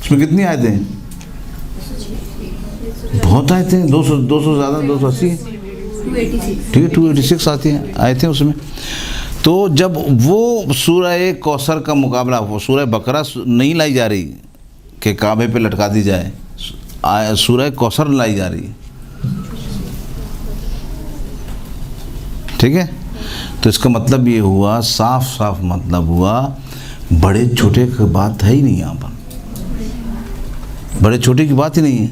اس میں کتنی آیتیں ہیں؟ بہت آیتیں ہیں، 200 زیادہ، 280 ہیں. ٹھیک ہے، 286 آتی ہیں آیتیں اس میں. تو جب وہ سورہ کوثر کا مقابلہ، وہ سورہ بقرہ نہیں لائی جا رہی کہ کعبے پہ لٹکا دی جائے، سورہ کوثر لائی جا رہی ہے. ٹھیک ہے، تو اس کا مطلب یہ ہوا، صاف صاف مطلب ہوا، بڑے چھوٹے کی بات ہے ہی نہیں یہاں پر. بڑے چھوٹے کی بات ہی نہیں ہے.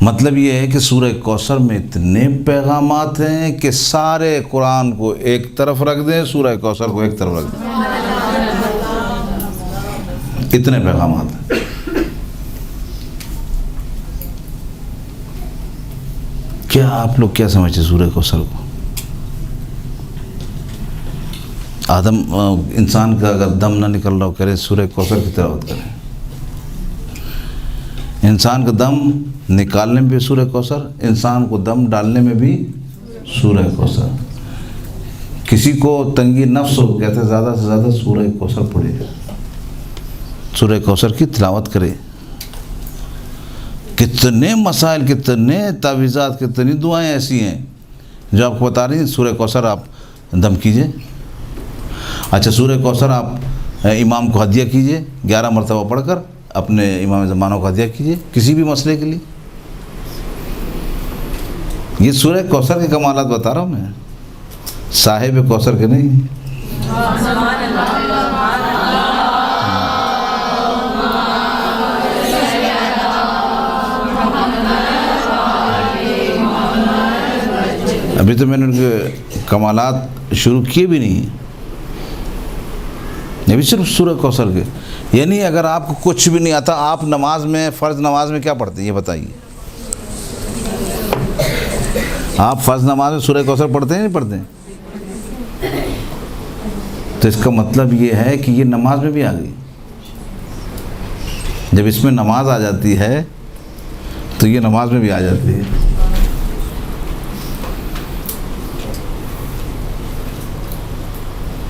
مطلب یہ ہے کہ سورہ کوثر میں اتنے پیغامات ہیں کہ سارے قرآن کو ایک طرف رکھ دیں، سورہ کوثر کو ایک طرف رکھ دیں. اتنے پیغامات ہیں. کیا آپ لوگ کیا سمجھتے سورہ کوثر کو؟ آدم انسان کا اگر دم نہ نکل رہا ہو، کرے سورہ کوثر کی تلاوت کریں. انسان کا دم نکالنے میں بھی سورہ کوثر، انسان کو دم ڈالنے میں بھی سورہ کوثر. کسی کو تنگی نفس ہو، کہتے ہیں زیادہ سے زیادہ سورہ کوثر پڑھے، سورہ کوثر کی تلاوت کرے. کتنے مسائل، کتنے تعویذات، کتنی دعائیں ایسی ہیں جو آپ کو بتا رہی ہیں. سورہ کوثر آپ دم کیجئے. اچھا، سورہ کوثر آپ امام کو ہدیہ کیجئے، 11 مرتبہ پڑھ کر اپنے امام زمانوں کو ہدیہ کیجئے کسی بھی مسئلے کے لیے. یہ سورہ کوثر کے کمالات بتا رہا ہوں میں، صاحب کوثر کے نہیں. ابھی تو میں نے ان کے کمالات شروع کیے بھی نہیں، یہ بھی صرف سورہ کوثر کے. یعنی اگر آپ کو کچھ بھی نہیں آتا، آپ نماز میں، فرض نماز میں کیا پڑھتے ہیں یہ بتائیے. آپ فرض نماز میں سورہ کوثر پڑھتے ہیں نہیں پڑھتے ہیں؟ تو اس کا مطلب یہ ہے کہ یہ نماز میں بھی آ گئی. جب اس میں نماز آ جاتی ہے تو یہ نماز میں بھی آ جاتی ہے.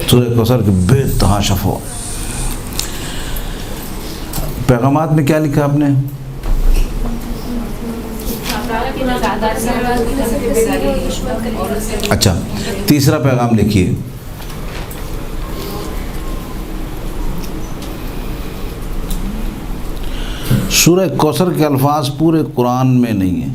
سورہ کوثر کے بے تحاشا پیغامات میں کیا لکھا آپ نے؟ اچھا، تیسرا پیغام لکھیے. سورہ کوثر کے الفاظ پورے قرآن میں نہیں ہیں.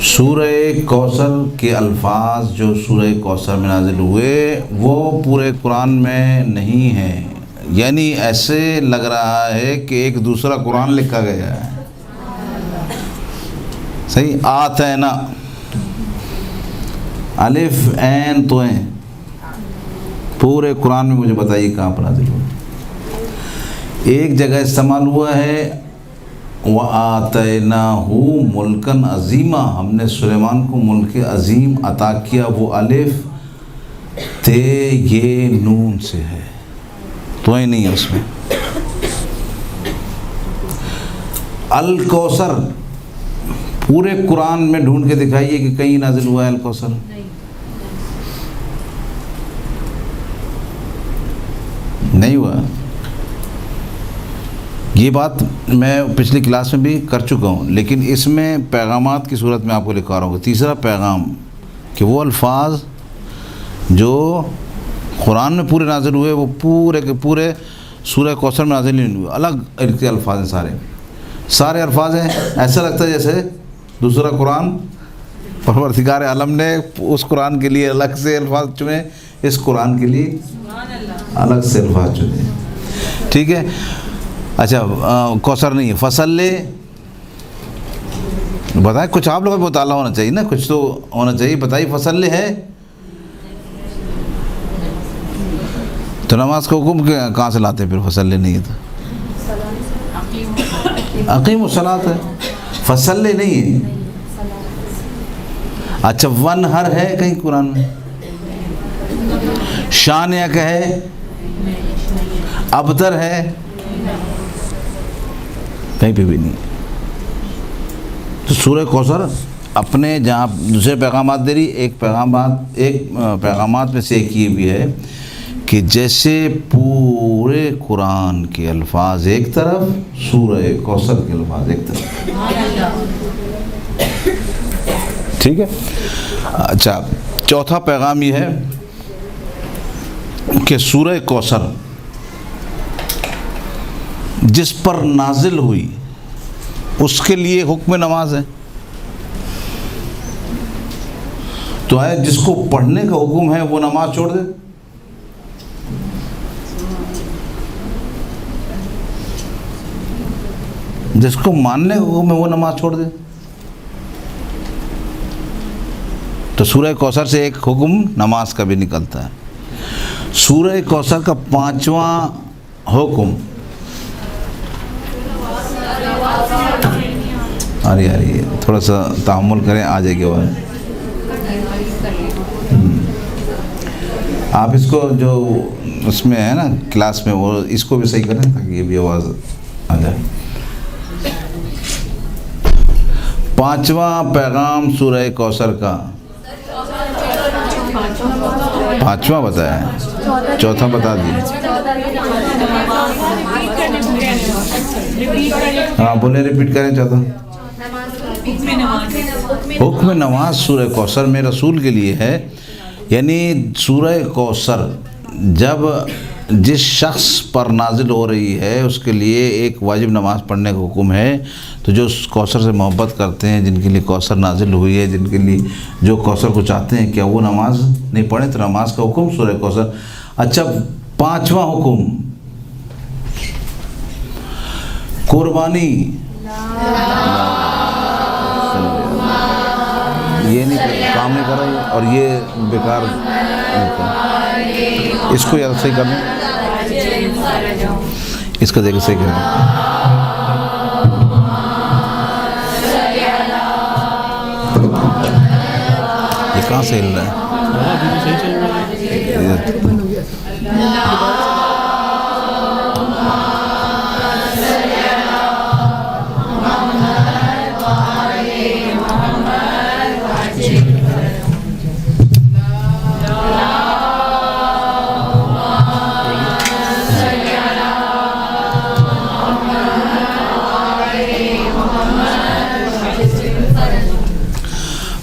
سورہ کوثر کے الفاظ جو سورہ کوثر میں نازل ہوئے وہ پورے قرآن میں نہیں ہیں. یعنی ایسے لگ رہا ہے کہ ایک دوسرا قرآن لکھا گیا ہے. صحیح، آتینا، الف عین توئیں، پورے قرآن میں مجھے بتائیے کہاں پر نازل ہوا؟ ایک جگہ استعمال ہوا ہے وَآتَيْنَاهُ مُلْكًا عَظِيمًا، ہم نے سلیمان کو ملک عظیم عطا کیا، وہ الف تے یہ نون سے ہے، تو ہی نہیں ہے اس میں۔ الکوثر پورے قرآن میں ڈھونڈ کے دکھائیے کہ کہیں نازل ہوا ہے الکوثر؟ نہیں ہوا۔ یہ بات میں پچھلی کلاس میں بھی کر چکا ہوں، لیکن اس میں پیغامات کی صورت میں آپ کو لکھا رہا ہوں۔ تیسرا پیغام کہ وہ الفاظ جو قرآن میں پورے نازل ہوئے وہ پورے کے پورے سورہ کوثر میں نازل نہیں ہوئے، الگ کے الفاظ ہیں، سارے الفاظ ہیں۔ ایسا لگتا ہے جیسے دوسرا قرآن پروردگار عالم نے اس قرآن کے لیے الگ سے الفاظ چنے، اس قرآن کے لیے الگ سے الفاظ چنے، ٹھیک ہے۔ اچھا کوثر نہیں ہے، فصل بتائیں، کچھ آپ لوگوں کو مطالعہ ہونا چاہیے نا، کچھ تو ہونا چاہیے، بتائیے فصل ہے تو نماز کا حکم کہاں سے لاتے ہیں پھر؟ فصل نہیں ہے تو اقیم الصلاۃ ہے، فصل نہیں ہے۔ اچھا ونہر ہے کہیں قرآن میں؟ شان یا کہ ہے؟ ابتر ہے؟ کہیں پہ بھی نہیں۔ تو سورہ کوثر اپنے جہاں دوسرے پیغامات دے رہی، ایک پیغامات میں سے ایک یہ بھی ہے کہ جیسے پورے قرآن کے الفاظ ایک طرف، سورہ کوثر کے الفاظ ایک طرف، ٹھیک ہے۔ اچھا چوتھا پیغام یہ ہے کہ سورہ کوثر جس پر نازل ہوئی اس کے لیے حکم نماز ہے، تو ہے جس کو پڑھنے کا حکم ہے وہ نماز چھوڑ دے، جس کو ماننے کا حکم ہے وہ نماز چھوڑ دے۔ تو سورہ کوثر سے ایک حکم نماز کا بھی نکلتا ہے۔ سورہ کوثر کا 5واں حکم، ارے تھوڑا سا تحمل کریں، آ جائے گی وہ۔ آپ اس کو جو اس میں ہے نا کلاس میں، وہ اس کو بھی صحیح کریں تاکہ یہ بھی آواز آ جائے۔ 5واں پیغام سورہ کوثر کا، 5واں بتایا، چوتھا بتا دیجیے۔ ہاں بولے، ریپیٹ کریں چوتھا۔ حکم نماز سورہ کوثر میں رسول کے لیے ہے، یعنی سورہ کوثر جب جس شخص پر نازل ہو رہی ہے اس کے لیے ایک واجب نماز پڑھنے کا حکم ہے۔ تو جو کوثر سے محبت کرتے ہیں، جن کے لیے کوثر نازل ہوئی ہے، جن کے لیے جو کوثر کو چاہتے ہیں، کیا وہ نماز نہیں پڑھیں؟ تو نماز کا حکم سورہ کوثر۔ اچھا 5واں حکم قربانی، یہ نہیں کام نہیں کر رہا ہے اور یہ بیکار، اس کو یاد صحیح کرنا، اس کو دیکھ صحیح کرنا۔ یہ کہاں سے ہل رہا ہے؟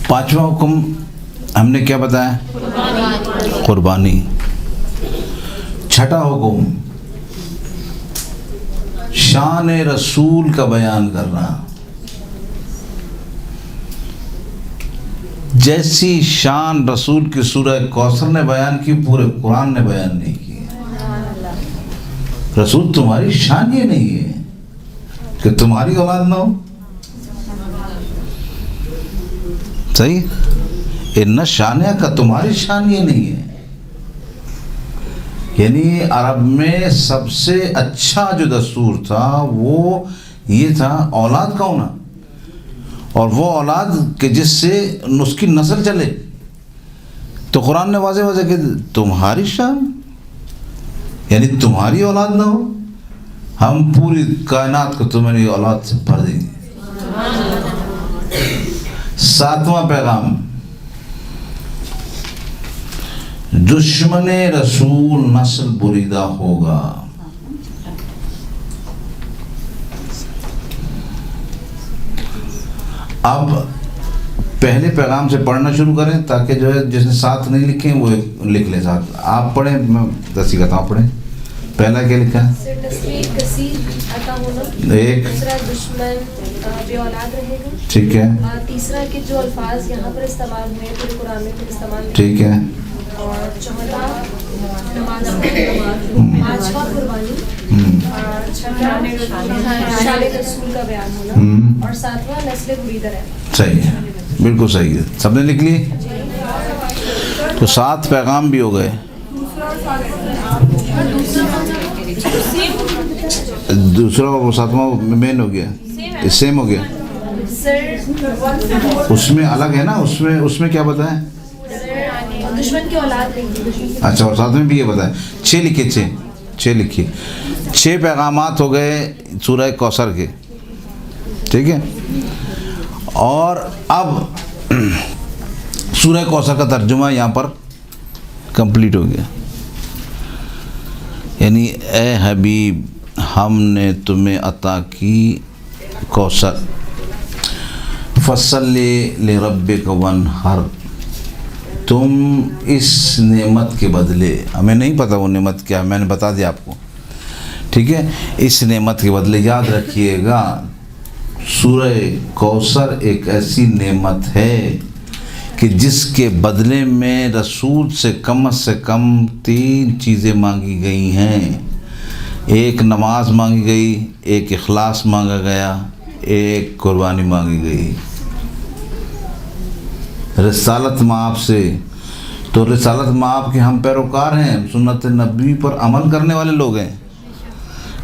پانچواں حکم ہم نے کیا بتایا؟ قربانی۔ چھٹا حکم شان رسول کا بیان کرنا، جیسی شان رسول کی سورہ کوثر نے بیان کی پورے قرآن نے بیان نہیں کی۔ رسول تمہاری شان یہ نہیں ہے کہ تمہاری اولاد نہ ہو، صحیح؟ ان شانیہ کا تمہاری شان یہ نہیں ہے یعنی عرب میں سب سے اچھا جو دستور تھا وہ یہ تھا اولاد کا ہونا، اور وہ اولاد کہ جس سے اس کی نسل چلے. تو قرآن نے واضح واضح کہ تمہاری شان یعنی تمہاری اولاد نہ ہو، ہم پوری کائنات کو تمہاری اولاد سے بھر دیں گے. 7واں پیغام، دشمن رسول نسل بریدہ ہوگا. اب پہلے پیغام سے پڑھنا شروع کریں تاکہ جو ہے جس نے ساتھ نہیں لکھے وہ لکھ لیں ساتھ. آپ پڑھیں، میں تصحیح کرتا ہوں. پڑھیں. پہلا کیا لکھا ہے؟ عطا ہونا. ایک. دوسرا دشمن بے اولاد رہے گا. ٹھیک ہے. تیسرا کہ جو الفاظ یہاں پر استعمال ہوئے پورے قرآن میں پھر استعمال ہوئے. ٹھیک ہے. اور چوتھا پانچواں قربانی. چھٹا شان رسول کا بیان ہونا. اور ساتواں نسل بریدہ رہنا. صحیح ہے، بالکل صحیح ہے. سب نے لکھ لی؟ تو 7 پیغام بھی ہو گئے. دوسرا اور 7واں مین ہو گیا، سیم ہو گیا. اس میں الگ ہے نا، اس میں کیا بتائیں؟ دشمن کی اولاد نہیں. اچھا، اور 7 میں بھی یہ بتائیں. 6 لکھیے، 6 لکھیے. 6 پیغامات ہو گئے سورہ کوثر کے. ٹھیک ہے. اور اب سورہ کوثر کا ترجمہ یہاں پر کمپلیٹ ہو گیا. یعنی اے حبیب ہم نے تمہیں عطا کی کوثر، فصلی لربک وانحر. تم اس نعمت کے بدلے، ہمیں نہیں پتہ وہ نعمت کیا ہے، میں نے بتا دیا آپ کو. ٹھیک ہے. اس نعمت کے بدلے یاد رکھیے گا سورہ کوثر ایک ایسی نعمت ہے کہ جس کے بدلے میں رسول سے کم 3 چیزیں مانگی گئی ہیں. ایک نماز مانگی گئی، ایک اخلاص مانگا گیا، ایک قربانی مانگی گئی. رسالت مآب سے، تو رسالت مآب کے ہم پیروکار ہیں، سنت نبی پر عمل کرنے والے لوگ ہیں.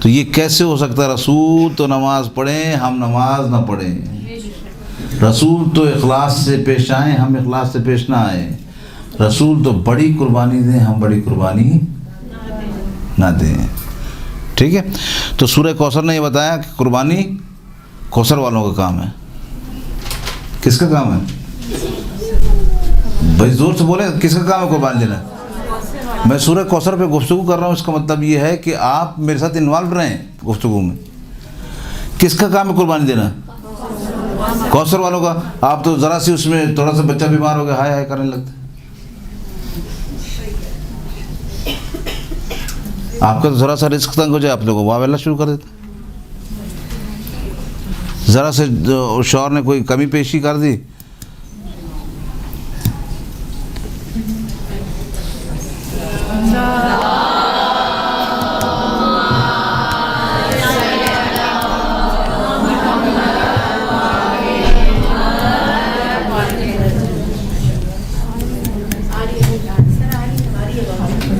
تو یہ کیسے ہو سکتا ہے؟ رسول تو نماز پڑھیں، ہم نماز نہ پڑھیں. رسول تو اخلاص سے پیش آئیں، ہم اخلاص سے پیش نہ آئیں. رسول تو بڑی قربانی دیں، ہم بڑی قربانی نہ دیں. ٹھیک ہے. تو سورہ کوثر نے یہ بتایا کہ قربانی کوثر والوں کا کام ہے. کس کا کام ہے بھائی؟ زور سے بولیں، کس کا کام ہے قربانی دینا؟ میں سورہ کوثر پہ گفتگو کر رہا ہوں، اس کا مطلب یہ ہے کہ آپ میرے ساتھ انوالو رہیں گفتگو میں. کس کا کام ہے قربانی دینا؟ کوثر والوں کا. آپ تو ذرا سی اس میں تھوڑا سا بچہ بیمار ہو گیا ہائے ہائے کرنے لگتے. آپ کا تو ذرا سا رزق تنگ ہو جائے آپ لوگوں واہ اللہ شروع کر دیتے. ذرا سے شوہر نے کوئی کمی پیشی کر دی،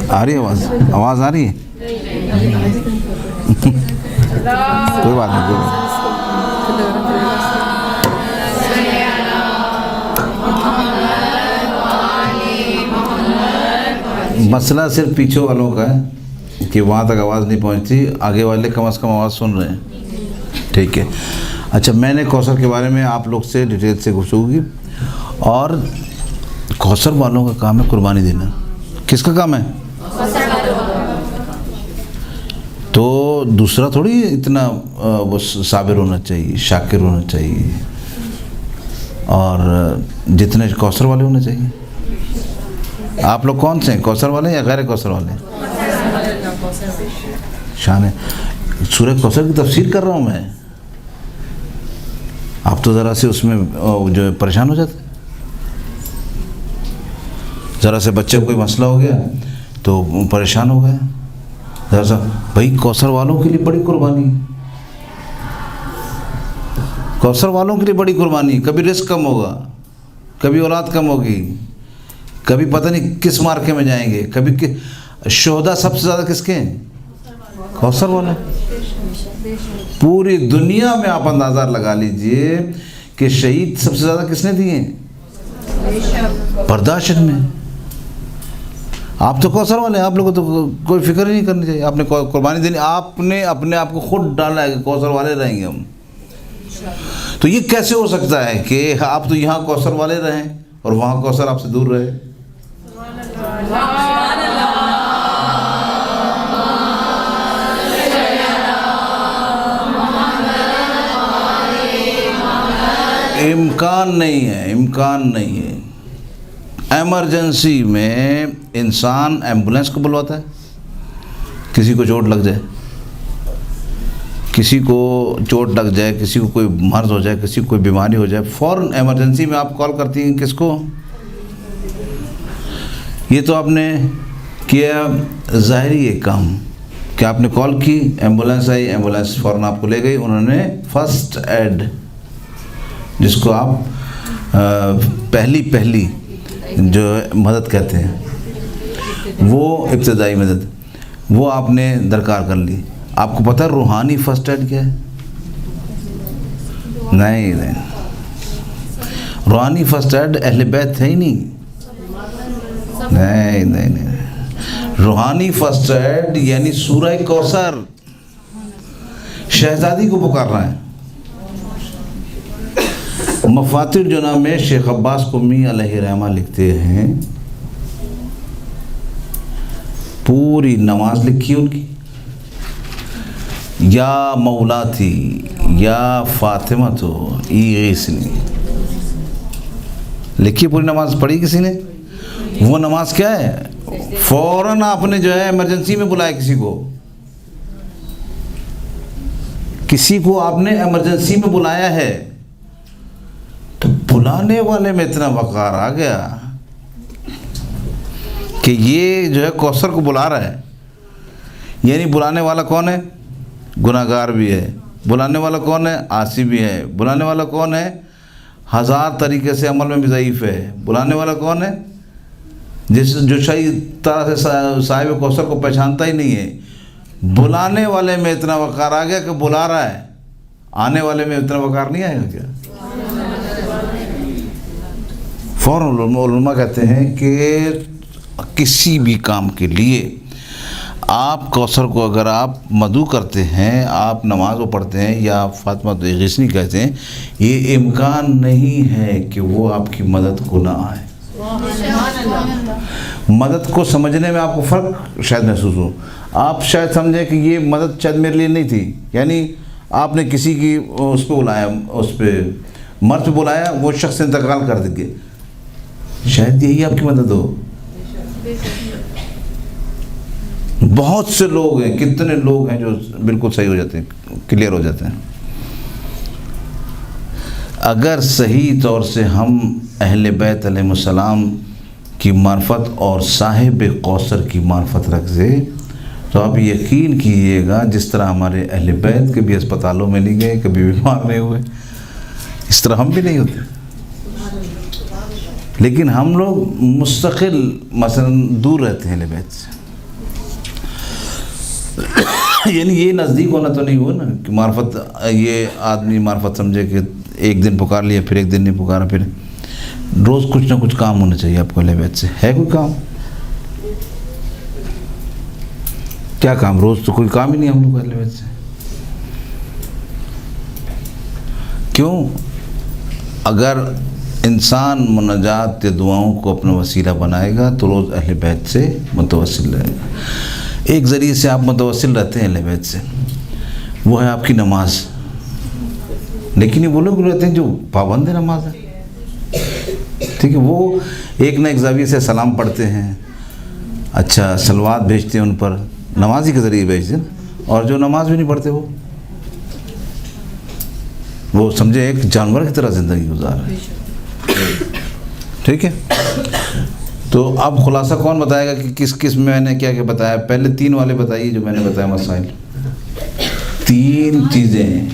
آ رہی ہے آواز آ رہی ہے؟ کوئی بات نہیں، کوئی بات. مسئلہ صرف پیچھے والوں کا ہے کہ وہاں تک آواز نہیں پہنچتی، آگے والے کم از کم آواز سن رہے ہیں. ٹھیک ہے. اچھا، میں نے کوثر کے بارے میں آپ لوگ سے ڈیٹیل سے گفتگو کی، اور کوثر والوں کا کام ہے قربانی دینا. کس کا کام ہے؟ تو دوسرا تھوڑی اتنا وہ صابر ہونا چاہیے، شاکر ہونا چاہیے، اور جتنے کوثر والے ہونے چاہیے. آپ لوگ کون سے ہیں، کوثر والے یا غیر کوثر والے؟ شان ہے. سورہ کوثر کی تفسیر کر رہا ہوں میں، آپ تو ذرا سے اس میں جو پریشان ہو جاتے. ذرا سے بچے کو کوئی مسئلہ ہو گیا تو پریشان ہو گئے. ذرا سا بھائی کوثر والوں کے لیے بڑی قربانی، کوثر والوں کے لیے بڑی قربانی. کبھی رزق کم ہوگا، کبھی اولاد کم ہوگی، کبھی پتہ نہیں کس مارکے میں جائیں گے، کبھی شہداء سب سے زیادہ کس کے ہیں؟ کوثر والے. پوری دنیا میں آپ اندازہ لگا لیجئے کہ شہید سب سے زیادہ کس نے دیے ہیں؟ برداشت میں. آپ تو کوثر والے ہیں, آپ لوگوں تو کوئی فکر ہی نہیں کرنی چاہیے. آپ نے قربانی دینی, آپ نے اپنے آپ کو خود ڈالا ہے کہ کوثر والے رہیں گے ہم. تو یہ کیسے ہو سکتا ہے کہ آپ تو یہاں کوثر والے رہیں اور وہاں کوثر آپ سے دور رہے؟ امکان نہیں ہے, امکان نہیں ہے. ایمرجنسی میں انسان ایمبولینس کو بلواتا ہے, کسی کو چوٹ لگ جائے, کسی کو چوٹ لگ جائے, کسی کو کوئی مرض ہو جائے, کسی کو کوئی بیماری ہو جائے, فوراً ایمرجنسی میں آپ کال کرتی ہیں کس کو؟ یہ تو آپ نے کیا ظاہری ایک کام کہ آپ نے کال کی, ایمبولینس آئی, ایمبولینس فوراً آپ کو لے گئی. انہوں نے فرسٹ ایڈ, جس کو آپ پہلی جو مدد کہتے ہیں, وہ ابتدائی مدد, وہ آپ نے درکار کر لی. آپ کو پتہ ہے روحانی فرسٹ ایڈ کیا ہے؟ نہیں, روحانی فرسٹ ایڈ اہل بیت ہے ہی نہیں. نہیں. روحانی فرسٹ ایڈ یعنی سورہ کوثر, شہزادی کو پکار رہا ہے. مفاتیح الجناح میں شیخ عباس قمی علیہ رحمہ لکھتے ہیں, پوری نماز لکھی ان کی, یا مولاتی یا فاطمہ تو ایغیثنی لکھی, پوری نماز پڑھی کسی نے. وہ نماز کیا ہے؟ فوراً آپ نے جو ہے ایمرجنسی میں بلایا کسی کو آپ نے ایمرجنسی میں بلایا ہے, تو بلانے والے میں اتنا وقار آ گیا کہ یہ جو ہے کوثر کو بلا رہا ہے. یعنی بلانے والا کون ہے؟ گناہگار بھی ہے. بلانے والا کون ہے؟ عاصی بھی ہے. بلانے والا کون ہے؟ ہزار طریقے سے عمل میں بھی ضعیف ہے. بلانے والا کون ہے؟ جو صحیح طرح سے صاحب کوثر کو پہچانتا ہی نہیں ہے. بلانے والے میں اتنا وقار آ گیا کہ بلا رہا ہے, آنے والے میں اتنا وقار نہیں آئے گا کیا؟ فوراً علماء کہتے ہیں کہ کسی بھی کام کے لیے آپ کوثر کو اگر آپ مدعو کرتے ہیں, آپ نماز وہ پڑھتے ہیں یا فاطمہ تو ایغیثنی کہتے ہیں, یہ امکان نہیں ہے کہ وہ آپ کی مدد کو نہ آئے. مدد کو سمجھنے میں آپ کو فرق شاید محسوس ہو. آپ شاید سمجھیں کہ یہ مدد شاید میرے لیے نہیں تھی, یعنی آپ نے کسی کی اس پہ بلایا, اس پہ مرض پہ بلایا, وہ شخص انتقال کر دے, شاید یہی آپ کی مدد ہو. بہت سے لوگ ہیں, کتنے لوگ ہیں جو بالکل صحیح ہو جاتے ہیں, کلیئر ہو جاتے ہیں. اگر صحیح طور سے ہم اہل بیت علیہ السلام کی معرفت اور صاحب کوثر کی معرفت رکھتے تو آپ یقین کیجئے گا, جس طرح ہمارے اہل بیت کبھی اسپتالوں میں نہیں گئے, کبھی بیمار نہیں ہوئے, اس طرح ہم بھی نہیں ہوتے. لیکن ہم لوگ مستقل مثلا دور رہتے ہیں اہل بیت سے. یعنی یہ نزدیک ہونا تو نہیں ہوا نا کہ معرفت, یہ آدمی معرفت سمجھے کہ ایک دن پکار لیا, پھر ایک دن نہیں پکارا. پھر روز کچھ نہ کچھ کام ہونا چاہیے آپ کو اہل بیت سے. ہے کوئی کام؟ کیا کام؟ روز تو کوئی کام ہی نہیں ہم لوگ اہل بیت سے. کیوں؟ اگر انسان مناجات یا دعاؤں کو اپنا وسیلہ بنائے گا تو روز اہل بیت سے متوسل رہے گا. ایک ذریعے سے آپ متوسل رہتے ہیں اہل بیت سے, وہ ہے آپ کی نماز. لیکن یہ وہ لوگ رہتے ہیں جو پابند نماز ہے, ٹھیک ہے, وہ ایک نہ ایک زاویے سے سلام پڑھتے ہیں, اچھا صلوات بھیجتے ہیں ان پر, نمازی کے ذریعے بھیجتے ہیں. اور جو نماز بھی نہیں پڑھتے وہ سمجھے ایک جانور کی طرح زندگی گزار رہے ہیں. ٹھیک ہے, تو اب خلاصہ کون بتائے گا کہ کس میں نے کیا کیا بتایا؟ پہلے 3 والے بتائیے جو میں نے بتایا مسائل. 3 چیزیں ہیں,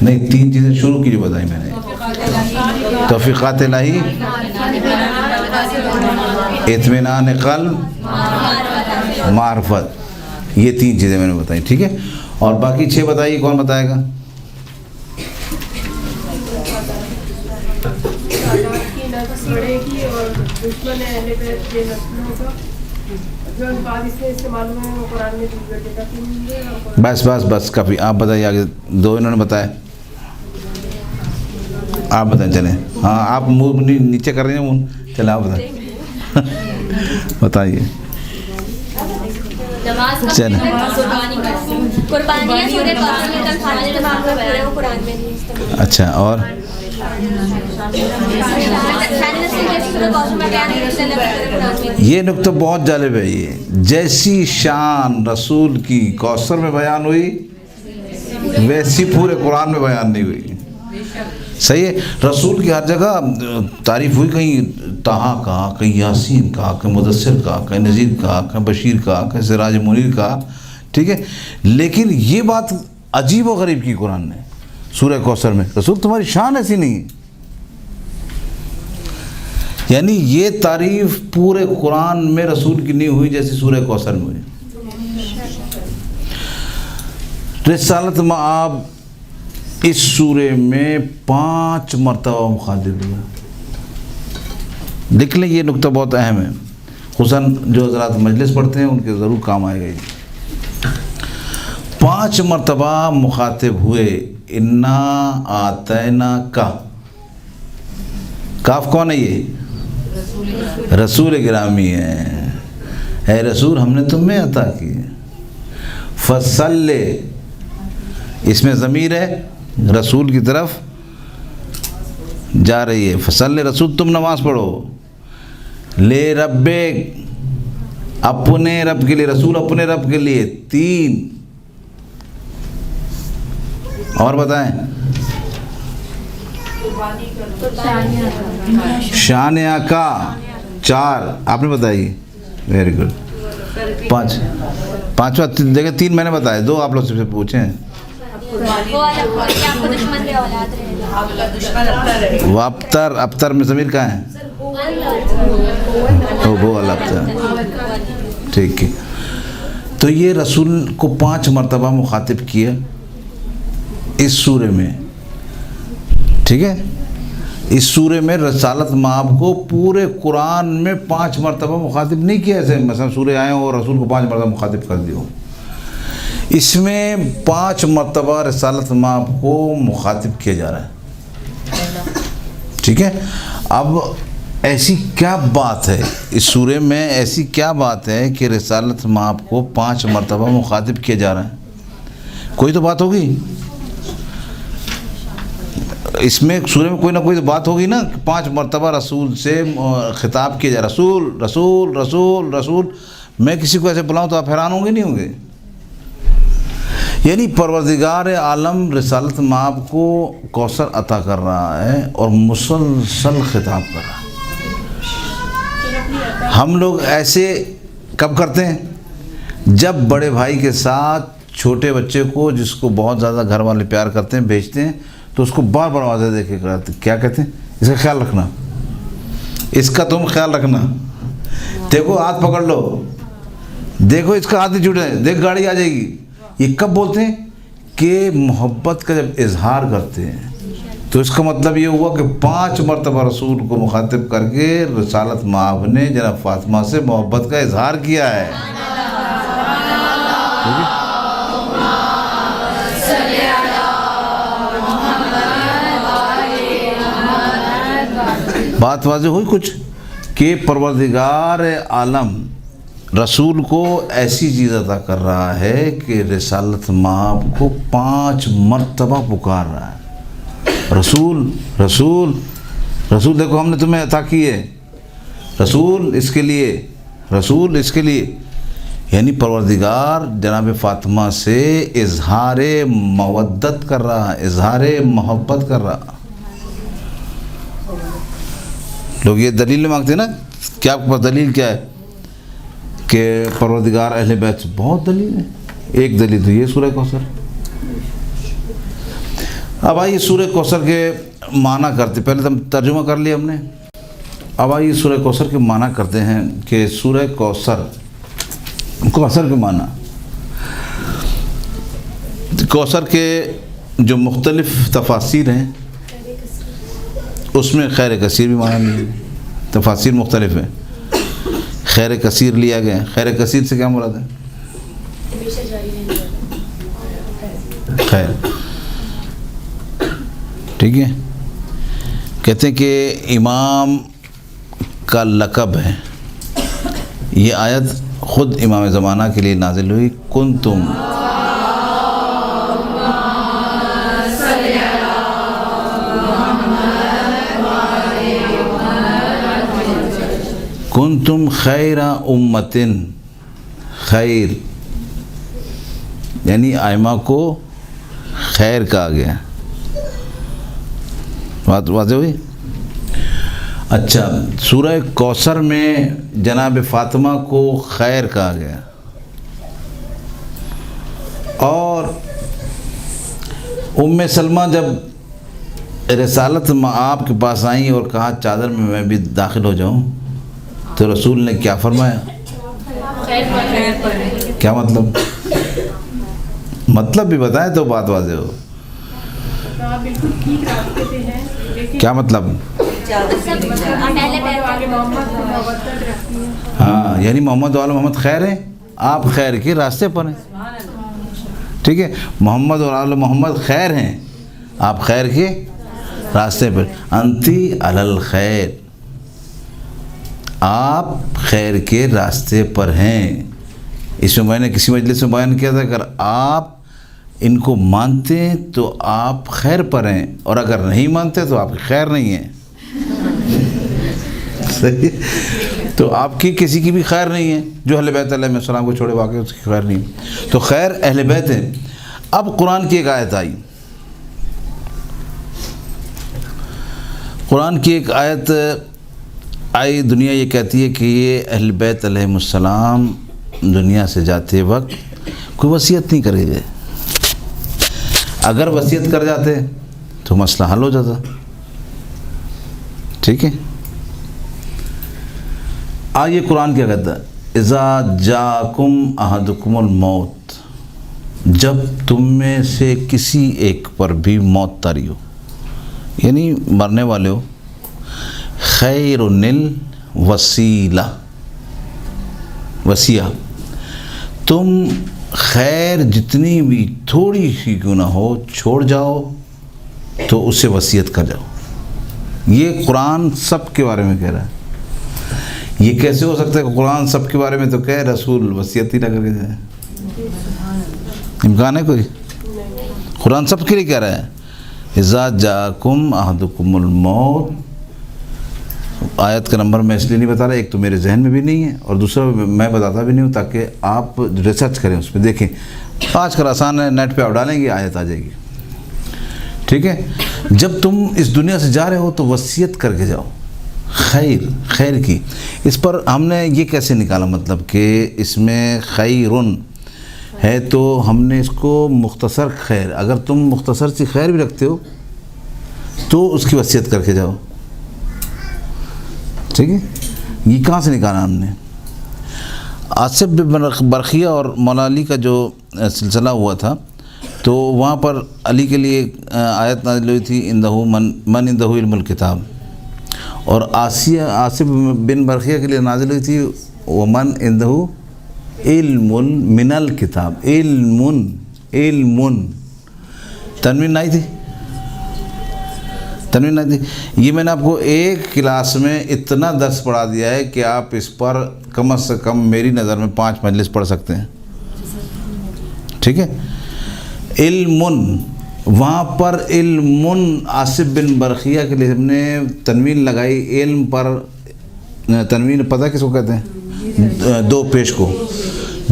نہیں 3 چیزیں شروع کی جو بتائی میں نے. توفیقات الہی, اطمینان قلب، معرفت، یہ 3 چیزیں میں نے بتائی. ٹھیک ہے، اور باقی 6 بتائیے، کون بتائے گا؟ بس کافی. آپ بتائیے آگے. 2 انہوں نے بتایا، آپ بتائیں. چلیں، ہاں آپ منہ نیچے کر رہے ہیں منہ. چلیں آپ بتائیں. بتائیے. چلیں. اچھا، اور یہ نقطہ بہت جالب ہے. یہ جیسی شان رسول کی کوثر میں بیان ہوئی ویسی پورے قرآن میں بیان نہیں ہوئی. صحیح ہے. رسول کی ہر جگہ تعریف ہوئی، کہیں طٰہٰ کا، کہیں یاسین کا، کہیں مدثر کا، کہیں نذیر کا، کہیں بشیر کا، کہیں سراج منیر کا. ٹھیک ہے، لیکن یہ بات عجیب و غریب کی قرآن نے سورہ کوثر میں. رسول تمہاری شان ایسی نہیں ہے. یعنی یہ تعریف پورے قرآن میں رسول کی نہیں ہوئی جیسی سورہ کوثر میں ہوئی. رسالت مآب اس سورے میں 5 مرتبہ مخاطب ہوا. دیکھ لیں، یہ نقطہ بہت اہم ہے، خصوصاً جو حضرات مجلس پڑھتے ہیں ان کے ضرور کام آئے گا. 5 مرتبہ مخاطب ہوئے. انا آتینا کا، کاف کون ہے؟ یہ رسول گرامی ہے. اے رسول ہم نے تمہیں عطا کی. فصل، اس میں ضمیر ہے رسول کی طرف جا رہی ہے. فصل رسول، تم نماز پڑھو. لے رب، اپنے رب کے لیے. رسول اپنے رب کے لیے. 3 اور بتائیں. شان آقا 4 آپ نے بتائی. Very good. 5واں دیکھیں، 3 میں نے بتایا، 2 آپ لوگ سے پوچھیں. ابتر میں ضمیر کہاں ہے؟ وہ والا ابتر. ٹھیک ہے، تو یہ رسول کو 5 مرتبہ مخاطب کیا اس سورے میں. ٹھیک ہے، اس سورے میں رسالت مآب کو پورے قرآن میں 5 مرتبہ مخاطب نہیں کیا. ایسے مثلا سورے آئے اور رسول کو 5 مرتبہ مخاطب کر دیو. اس میں 5 مرتبہ رسالت مآب کو مخاطب کیا جا رہا ہے. ٹھیک ہے، اب ایسی کیا بات ہے اس سورے میں، ایسی کیا بات ہے کہ رسالت مآب کو 5 مرتبہ مخاطب کیا جا رہا ہے؟ کوئی تو بات ہوگی اس میں. سورے میں کوئی نہ کوئی بات ہوگی نا. 5 مرتبہ رسول سے خطاب کیا جائے. رسول رسول رسول رسول. میں کسی کو ایسے بلاؤں تو آپ حیران ہوں گے نہیں ہوں گے؟ یعنی پروردگار عالم رسالت مآب کو کوثر عطا کر رہا ہے اور مسلسل خطاب کر رہا ہے. ہم لوگ ایسے کب کرتے ہیں؟ جب بڑے بھائی کے ساتھ چھوٹے بچے کو، جس کو بہت زیادہ گھر والے پیار کرتے ہیں، بھیجتے ہیں تو اس کو بار بار واضح دے کے کراتے. کیا کہتے ہیں؟ اس کا خیال رکھنا، اس کا تم خیال رکھنا. دیکھو ہاتھ پکڑ لو، دیکھو اس کا ہاتھ نہیں چھوٹے، دیکھ گاڑی آ جائے گی. یہ کب بولتے ہیں؟ کہ محبت کا جب اظہار کرتے ہیں. تو اس کا مطلب یہ ہوا کہ 5 مرتبہ رسول کو مخاطب کر کے رسالت مآب نے جناب فاطمہ سے محبت کا اظہار کیا ہے. بات واضح ہوئی کچھ کہ پروردگار عالم رسول کو ایسی چیز عطا کر رہا ہے کہ رسالت مآب کو 5 مرتبہ پکار رہا ہے. رسول رسول رسول، دیکھو ہم نے تمہیں عطا کی ہے. رسول اس کے لیے، رسول اس کے لیے. یعنی پروردگار جناب فاطمہ سے اظہار مودت کر رہا ہے، اظہار محبت کر رہا. لوگ یہ دلیل مانگتے ہیں نا، کیا آپ کے پاس دلیل کیا ہے کہ پروردگار اہل بیت سے؟ بہت دلیل ہے. ایک دلیل تو یہ سورہ کوثر. اب آئیے سورہ کوثر کے معنی کرتے. پہلے تو ترجمہ کر لیا ہم نے. اب آئیے سورہ کوثر کے معنی کرتے ہیں کہ سورہ کوثر کے معنی، کوثر کے جو مختلف تفاسیر ہیں اس میں خیر کثیر بھی معنی نہیں ہے، تفاسیر مختلف ہیں، خیر کثیر لیا گیا ہے۔ خیر کثیر سے کیا مراد ہے؟ خیر، ٹھیک ہے۔ کہتے ہیں کہ امام کا لقب ہے، یہ آیت خود امام زمانہ کے لیے نازل ہوئی، کنتم کنتم خیر امتن، خیر یعنی ائمہ کو خیر کہا گیا، بات واضح ہوئی۔ اچھا، سورہ کوثر میں جناب فاطمہ کو خیر کہا گیا، اور ام سلمہ جب رسالت آپ کے پاس آئیں اور کہا چادر میں بھی داخل ہو جاؤں، تو رسول نے کیا فرمایا؟ کیا مطلب بھی بتائیں تو بات واضح ہو۔ کیا مطلب؟ ہاں، یعنی محمد وال محمد خیر ہیں، آپ خیر کے راستے پر ہیں، ٹھیک ہے۔ محمد اور آل محمد خیر ہیں، آپ خیر کے راستے پر، انتی علی الخیر، آپ خیر کے راستے پر ہیں۔ اس میں میں نے کسی مجلس میں بیان کیا تھا، اگر آپ ان کو مانتے ہیں تو آپ خیر پر ہیں، اور اگر نہیں مانتے تو آپ خیر نہیں ہیں، صحیح؟ تو آپ کی کسی کی بھی خیر نہیں ہے، جو اہل بیت علیہ السلام کو چھوڑے واقعی اس کی خیر نہیں ہے، تو خیر اہل بیت ہیں۔ اب قرآن کی ایک آیت آئی، قرآن کی ایک آیت آئی، دنیا یہ کہتی ہے کہ یہ اہل بیت علیہ السلام دنیا سے جاتے وقت کوئی وصیت نہیں کرے گئے، اگر وصیت کر جاتے تو مسئلہ حل ہو جاتا، ٹھیک ہے۔ آئیے قرآن کیا کہتا ہے، اذا جاکم احدکم الموت، جب تم میں سے کسی ایک پر بھی موت طاری ہو، یعنی مرنے والے ہو، خیر الوسیلہ، وصیہ، تم خیر جتنی بھی تھوڑی سی کیوں نہ ہو چھوڑ جاؤ تو اس سے وصیت کر جاؤ۔ یہ قرآن سب کے بارے میں کہہ رہا ہے۔ یہ کیسے ہو سکتا ہے کہ قرآن سب کے بارے میں تو کہہ، رسول وصیت ہی نہ کر کے جائے؟ امکان ہے کوئی؟ قرآن سب کے لیے کہہ رہا ہے، اذا جاکم احدکم الموت۔ آیت کا نمبر میں اس لیے نہیں بتا رہا، ایک تو میرے ذہن میں بھی نہیں ہے، اور دوسرا میں بتاتا بھی نہیں ہوں تاکہ آپ ریسرچ کریں، اس پہ دیکھیں۔ آج کل آسان ہے، نیٹ پہ آپ ڈالیں گے آیت آ جائے گی، ٹھیک ہے۔ جب تم اس دنیا سے جا رہے ہو تو وصیت کر کے جاؤ، خیر کی۔ اس پر ہم نے یہ کیسے نکالا، مطلب کہ اس میں خیرن ہے تو ہم نے اس کو مختصر خیر، اگر تم مختصر سی خیر بھی رکھتے ہو تو اس کی وصیت کر کے جاؤ، ٹھیک ہے۔ یہ کہاں سے نکالا ہم نے؟ آصف بن برقیہ اور مولا علی کا جو سلسلہ ہوا تھا، تو وہاں پر علی کے لیے آیت نازل ہوئی تھی، اندہ من اندہ علم الکتاب، اور آصف بن برقیہ کے لیے نازل ہوئی تھی، ومن اندہ علم من الکتاب، علم تنوین نہیں تھی، یہ میں نے آپ کو ایک کلاس میں اتنا درس پڑھا دیا ہے کہ آپ اس پر کم از کم میری نظر میں 5 مجلس پڑھ سکتے ہیں، ٹھیک ہے۔ علم، وہاں پر علم، آصف بن برقیہ کے لیے ہم نے تنوین لگائی، علم پر تنوین پتہ کس کو کہتے ہیں؟ دو پیش کو۔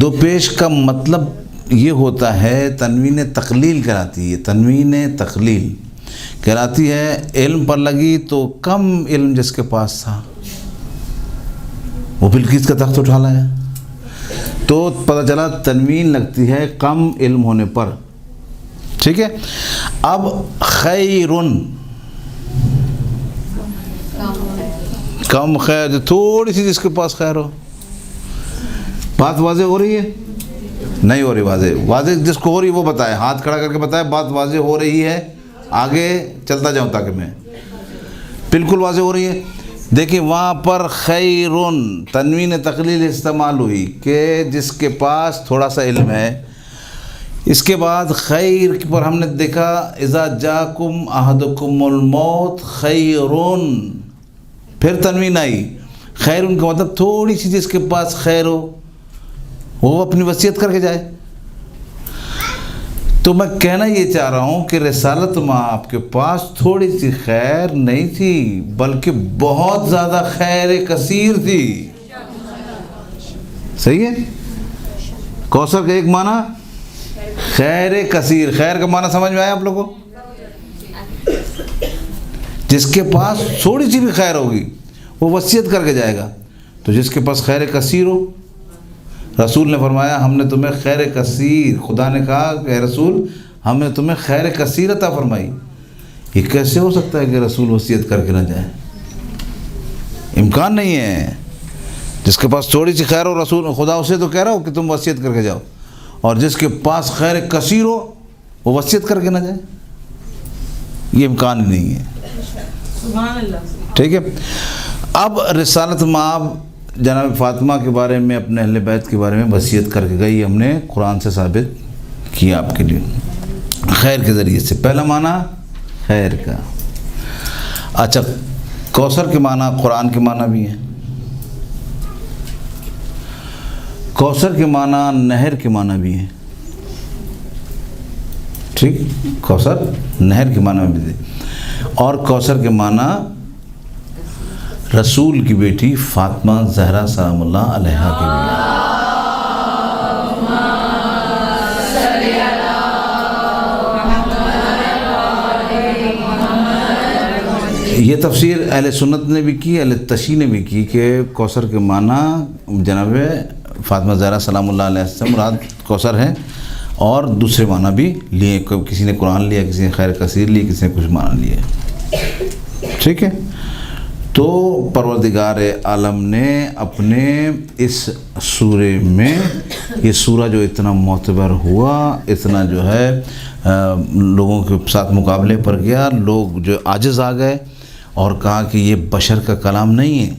دو پیش کا مطلب یہ ہوتا ہے، تنوین تقلیل کراتی ہے، تنوین تقلیل کراتی ہے، علم پر لگی تو کم علم جس کے پاس تھا وہ بلقیس کا تخت اٹھا لایا، تو پتہ چلا تنوین لگتی ہے کم علم ہونے پر، ٹھیک ہے۔ اب خیرن کم خیر، تھوڑی سی جس کے پاس خیر ہو. بات واضح ہو رہی ہے؟ نہیں ہو رہی واضح جس کو ہو رہی ہے وہ بتائے، ہاتھ کھڑا کر کے بتائے بات واضح ہو رہی ہے. آگے چلتا جاؤں تاکہ میں بالکل واضح ہو رہی ہے. دیکھیں وہاں پر خیرون تنوین تقلیل استعمال ہوئی کہ جس کے پاس تھوڑا سا علم ہے. اس کے بعد خیر پر ہم نے دیکھا اذا جاکم احدکم الموت خیرون، پھر تنوین آئی. خیرون کا مطلب تھوڑی سی جس کے پاس خیر ہو وہ اپنی وصیت کر کے جائے. تو میں کہنا یہ چاہ رہا ہوں کہ رسالت میں آپ کے پاس تھوڑی سی خیر نہیں تھی بلکہ بہت زیادہ خیر کثیر تھی. صحیح ہے؟ کوثر کا ایک معنی خیر کثیر. خیر کا معنی سمجھ میں آیا آپ لوگوں کو؟ جس کے پاس تھوڑی سی بھی خیر ہوگی وہ وصیت کر کے جائے گا. تو جس کے پاس خیر کثیر ہو، رسول نے فرمایا ہم نے تمہیں خیر کثیر، خدا نے کہا کہ رسول ہم نے تمہیں خیر کثیر عطا فرمائی. یہ کیسے ہو سکتا ہے کہ رسول وصیت کر کے نہ جائے؟ امکان نہیں ہے. جس کے پاس تھوڑی سی خیر ہو، رسول خدا اسے تو کہہ رہا ہو کہ تم وصیت کر کے جاؤ، اور جس کے پاس خیر کثیر ہو وہ وصیت کر کے نہ جائے. یہ امکان ہی نہیں ہے. سبحان اللہ. ٹھیک ہے. اب رسالت مآب جناب فاطمہ کے بارے میں، اپنے اہل بیت کے بارے میں وصیت کر کے گئی. ہم نے قرآن سے ثابت کیا آپ کے لیے خیر کے ذریعے سے. پہلا معنی خیر کا. اچھا، کوثر کے معنی قرآن کے معنی بھی ہیں. کوثر کے معنی نہر کے معنی بھی ہیں. ٹھیک، کوثر نہر کے معنی بھی تھے. اور کوثر کے معنی رسول کی بیٹی فاطمہ زہرا سلام اللہ علیہا کی بھی. یہ تفسیر اہل سنت نے بھی کی، اہل تشیع نے بھی کی کہ کوثر کے معنی جناب فاطمہ زہرا سلام اللہ علیہ سے مراد کوثر ہے، اور دوسرے معنی بھی لیے. کسی نے قرآن لیا، کسی نے خیر کثیر لی، کسی نے کچھ معنی لیے. ٹھیک ہے. تو پروردگار عالم نے اپنے اس سورے میں، یہ سورہ جو اتنا معتبر ہوا، اتنا جو ہے لوگوں کے ساتھ مقابلے پر گیا، لوگ جو عاجز آ گئے اور کہا کہ یہ بشر کا کلام نہیں ہے.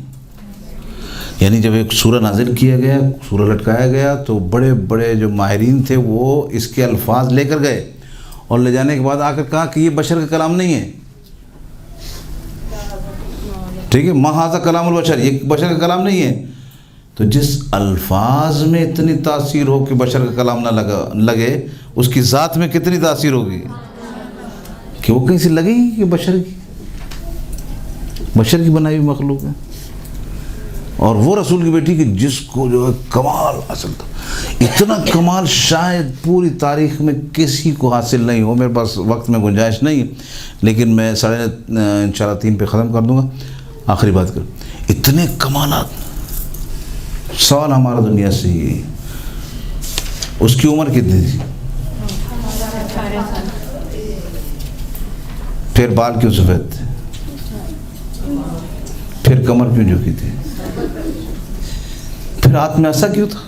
یعنی جب ایک سورہ نازل کیا گیا، سورہ لٹکایا گیا، تو بڑے بڑے جو ماہرین تھے وہ اس کے الفاظ لے کر گئے، اور لے جانے کے بعد آ کر کہا کہ یہ بشر کا کلام نہیں ہے. ٹھیک ہے، ما ھذا کلام البشر، یہ بشر کا کلام نہیں ہے. تو جس الفاظ میں اتنی تاثیر ہو کہ بشر کا کلام نہ لگے، اس کی ذات میں کتنی تاثیر ہوگی کہ وہ کہیں سے لگے ہی کہ بشر کی بنائی ہوئی مخلوق ہے. اور وہ رسول کی بیٹی کہ جس کو جو ہے کمال حاصل تھا، اتنا کمال شاید پوری تاریخ میں کسی کو حاصل نہیں ہو. میرے پاس وقت میں گنجائش نہیں ہے، لیکن میں انشاءاللہ 3 پہ ختم کر دوں گا. آخری بات کر، اتنے کمالات. سوال ہمارا دنیا سے ہی، اس کی عمر کتنی تھی؟ پھر بال کیوں سفید تھے؟ پھر کمر کیوں جھکی تھی؟ پھر ہاتھ میں عصا کیوں تھا؟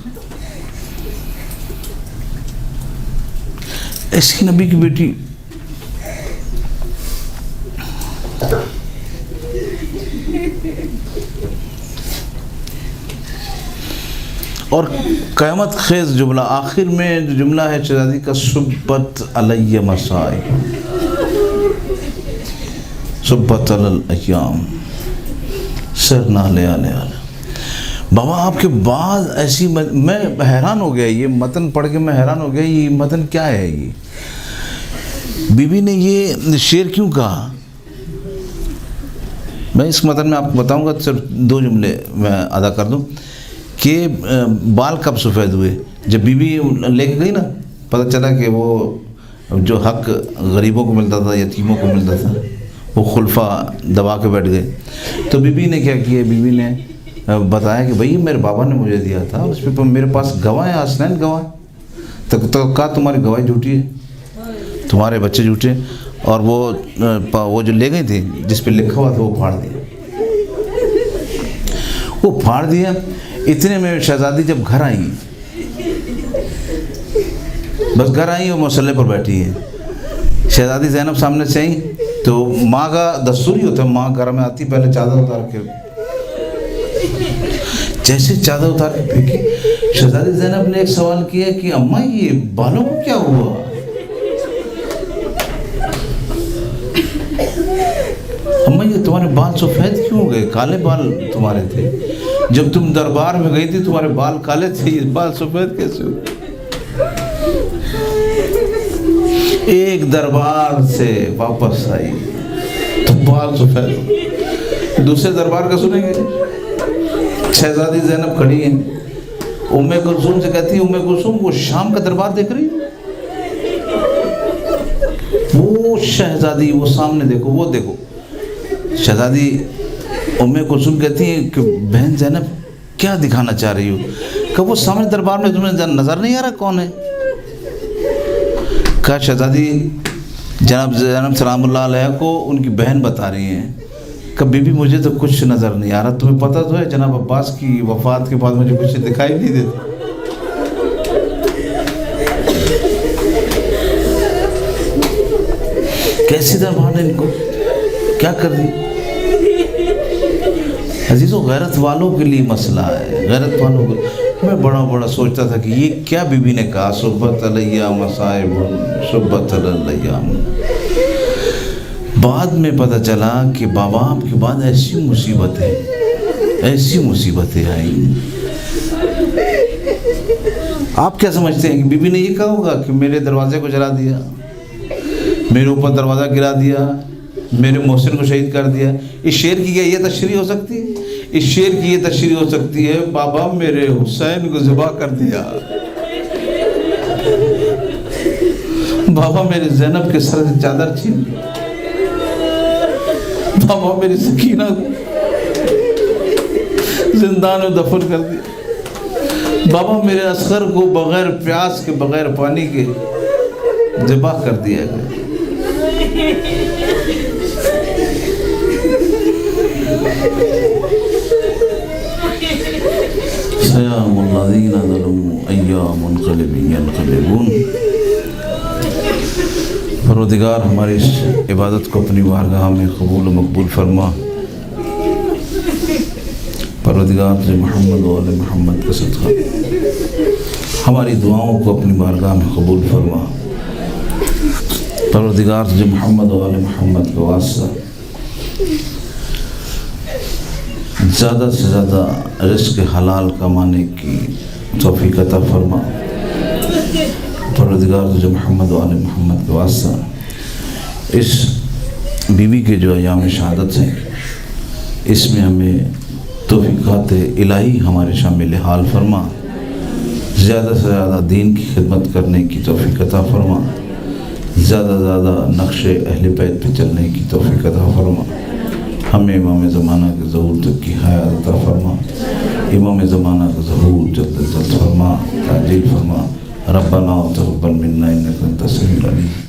ایسی نبی کی بیٹی اور قیامت خیز جملہ آخر میں جو جملہ ہے شہزادی کا، صبت علی مسائی، صبت علی الایام سرنا لے آلے آلے. بابا آپ کے بعد ایسی میں حیران ہو گیا، یہ متن پڑھ کے میں حیران ہو گیا، یہ متن کیا ہے؟ یہ بی بی نے یہ شعر کیوں کہا؟ میں اس متن میں آپ کو بتاؤں گا، صرف 2 جملے میں ادا کر دوں کہ بال کب سفید ہوئے. جب بی بی لے کے گئی نا، پتہ چلا کہ وہ جو حق غریبوں کو ملتا تھا، یتیموں کو ملتا تھا، وہ خلفاء دبا کے بیٹھ گئے. تو بی بی نے کیا کیا؟ بی بی نے بتایا کہ بھئی میرے بابا نے مجھے دیا تھا، اس پہ میرے پاس گواہ ہیں، حسنین گواہ. تو کہا تمہاری گواہی جھوٹی ہے، تمہارے بچے جھوٹے. اور وہ جو لے گئی تھی جس پہ لکھا ہوا تھا وہ پھاڑ دیا. وہ پھاڑ دیا. اتنے میں شہزادی جب گھر آئی، بس گھر آئی اور مصلی پر بیٹھی ہے. شہزادی زینب سامنے سے آئی تو ماں کا دستور ہی ہوتا ہے، ماں گھر میں آتی پہلے چادر اتار کے، جیسے چادر اتار کے پھینکی. شہزادی زینب نے ایک سوال کیا کہ اماں یہ بالوں کو کیا ہوا؟ اماں یہ تمہارے بال سفید کیوں ہو گئے؟ کالے بال تمہارے تھے، جب تم دربار میں گئی تھی تمہارے بال کالے تھے، یہ بال سفید کیسے ہو؟ ایک دربار سے واپس آئی تو بال سفید ہو. دوسرے دربار کا سنیں گے. شہزادی زینب کھڑی ہیں، ام کلثوم سے کہتی ہے ام کلثوم وہ شام کا دربار دیکھ رہی؟ وہ شہزادی وہ سامنے دیکھو، وہ دیکھو. شہزادی ام کلثوم کہتی ہیں کہ بہن زینب کیا دکھانا چاہ رہی ہو؟ کہ وہ سامنے دربار میں تمہیں نظر نہیں آ رہا کون ہے؟ کہا شہزادی جناب زینب سلام اللہ علیہ کو ان کی بہن بتا رہی ہیں کہ بی بی مجھے تو کچھ نظر نہیں آ رہا، تمہیں پتہ تو ہے جناب عباس کی وفات کے بعد مجھے کچھ دکھائی نہیں دیتا. کیسی دربار نے ان کو کیا کر دی؟ عزیزو غیرت والوں کے لیے مسئلہ ہے، غیرت والوں کو. میں بڑا سوچتا تھا کہ یہ کیا بی بی نے کہا صبت علیہ مصائب صبت علیہ. بعد میں پتہ چلا کہ بابا آپ کے بعد ایسی مصیبتیں آئیں. آپ کیا سمجھتے ہیں کہ بی بی نے یہ کہا ہوگا کہ میرے دروازے کو جلا دیا، میرے اوپر دروازہ گرا دیا، میرے محسن کو شہید کر دیا؟ اس شعر کی کیا یہ تشریح ہو سکتی ہے؟ اس شعر کی یہ تشریح ہو سکتی ہے بابا میرے حسین کو ذبح کر دیا، بابا میرے زینب کے سر سے چادر چھین لی، بابا میری سکینہ کو زندان میں دفن کر دیا، بابا میرے اصغر کو بغیر پیاس کے بغیر پانی کے ذبح کر دیا گیا. سیام الذین ظلموا ایام منقلب ینقلبون. پروردگار ہماری اس عبادت کو اپنی بارگاہ میں قبول و مقبول فرما. پروردگار تجھے محمد و آل محمد کا صدقہ ہماری دعاؤں کو اپنی بارگاہ میں قبول فرما. پروردگار تجھے محمد و آل محمد کا واسطہ زیادہ سے زیادہ رزق حلال کمانے کی توفیق عطا فرما. پروردگار تجھے محمد و آل محمد کا واسطہ اس بیوی کے جو ایام شہادت ہیں اس میں ہمیں توفیقات الہی ہمارے شامل حال فرما. زیادہ سے زیادہ دین کی خدمت کرنے کی توفیق عطا فرما. زیادہ سے زیادہ نقش اہل بیت پہ چلنے کی توفیق عطا فرما. ہمیں امام زمانہ کے ظہور تک کی حیات عطا فرما. امام زمانہ کا ظہور جلد از جلد فرما، تعجیل فرما. ربنا تقبل منا انک انت السمیع العلیم.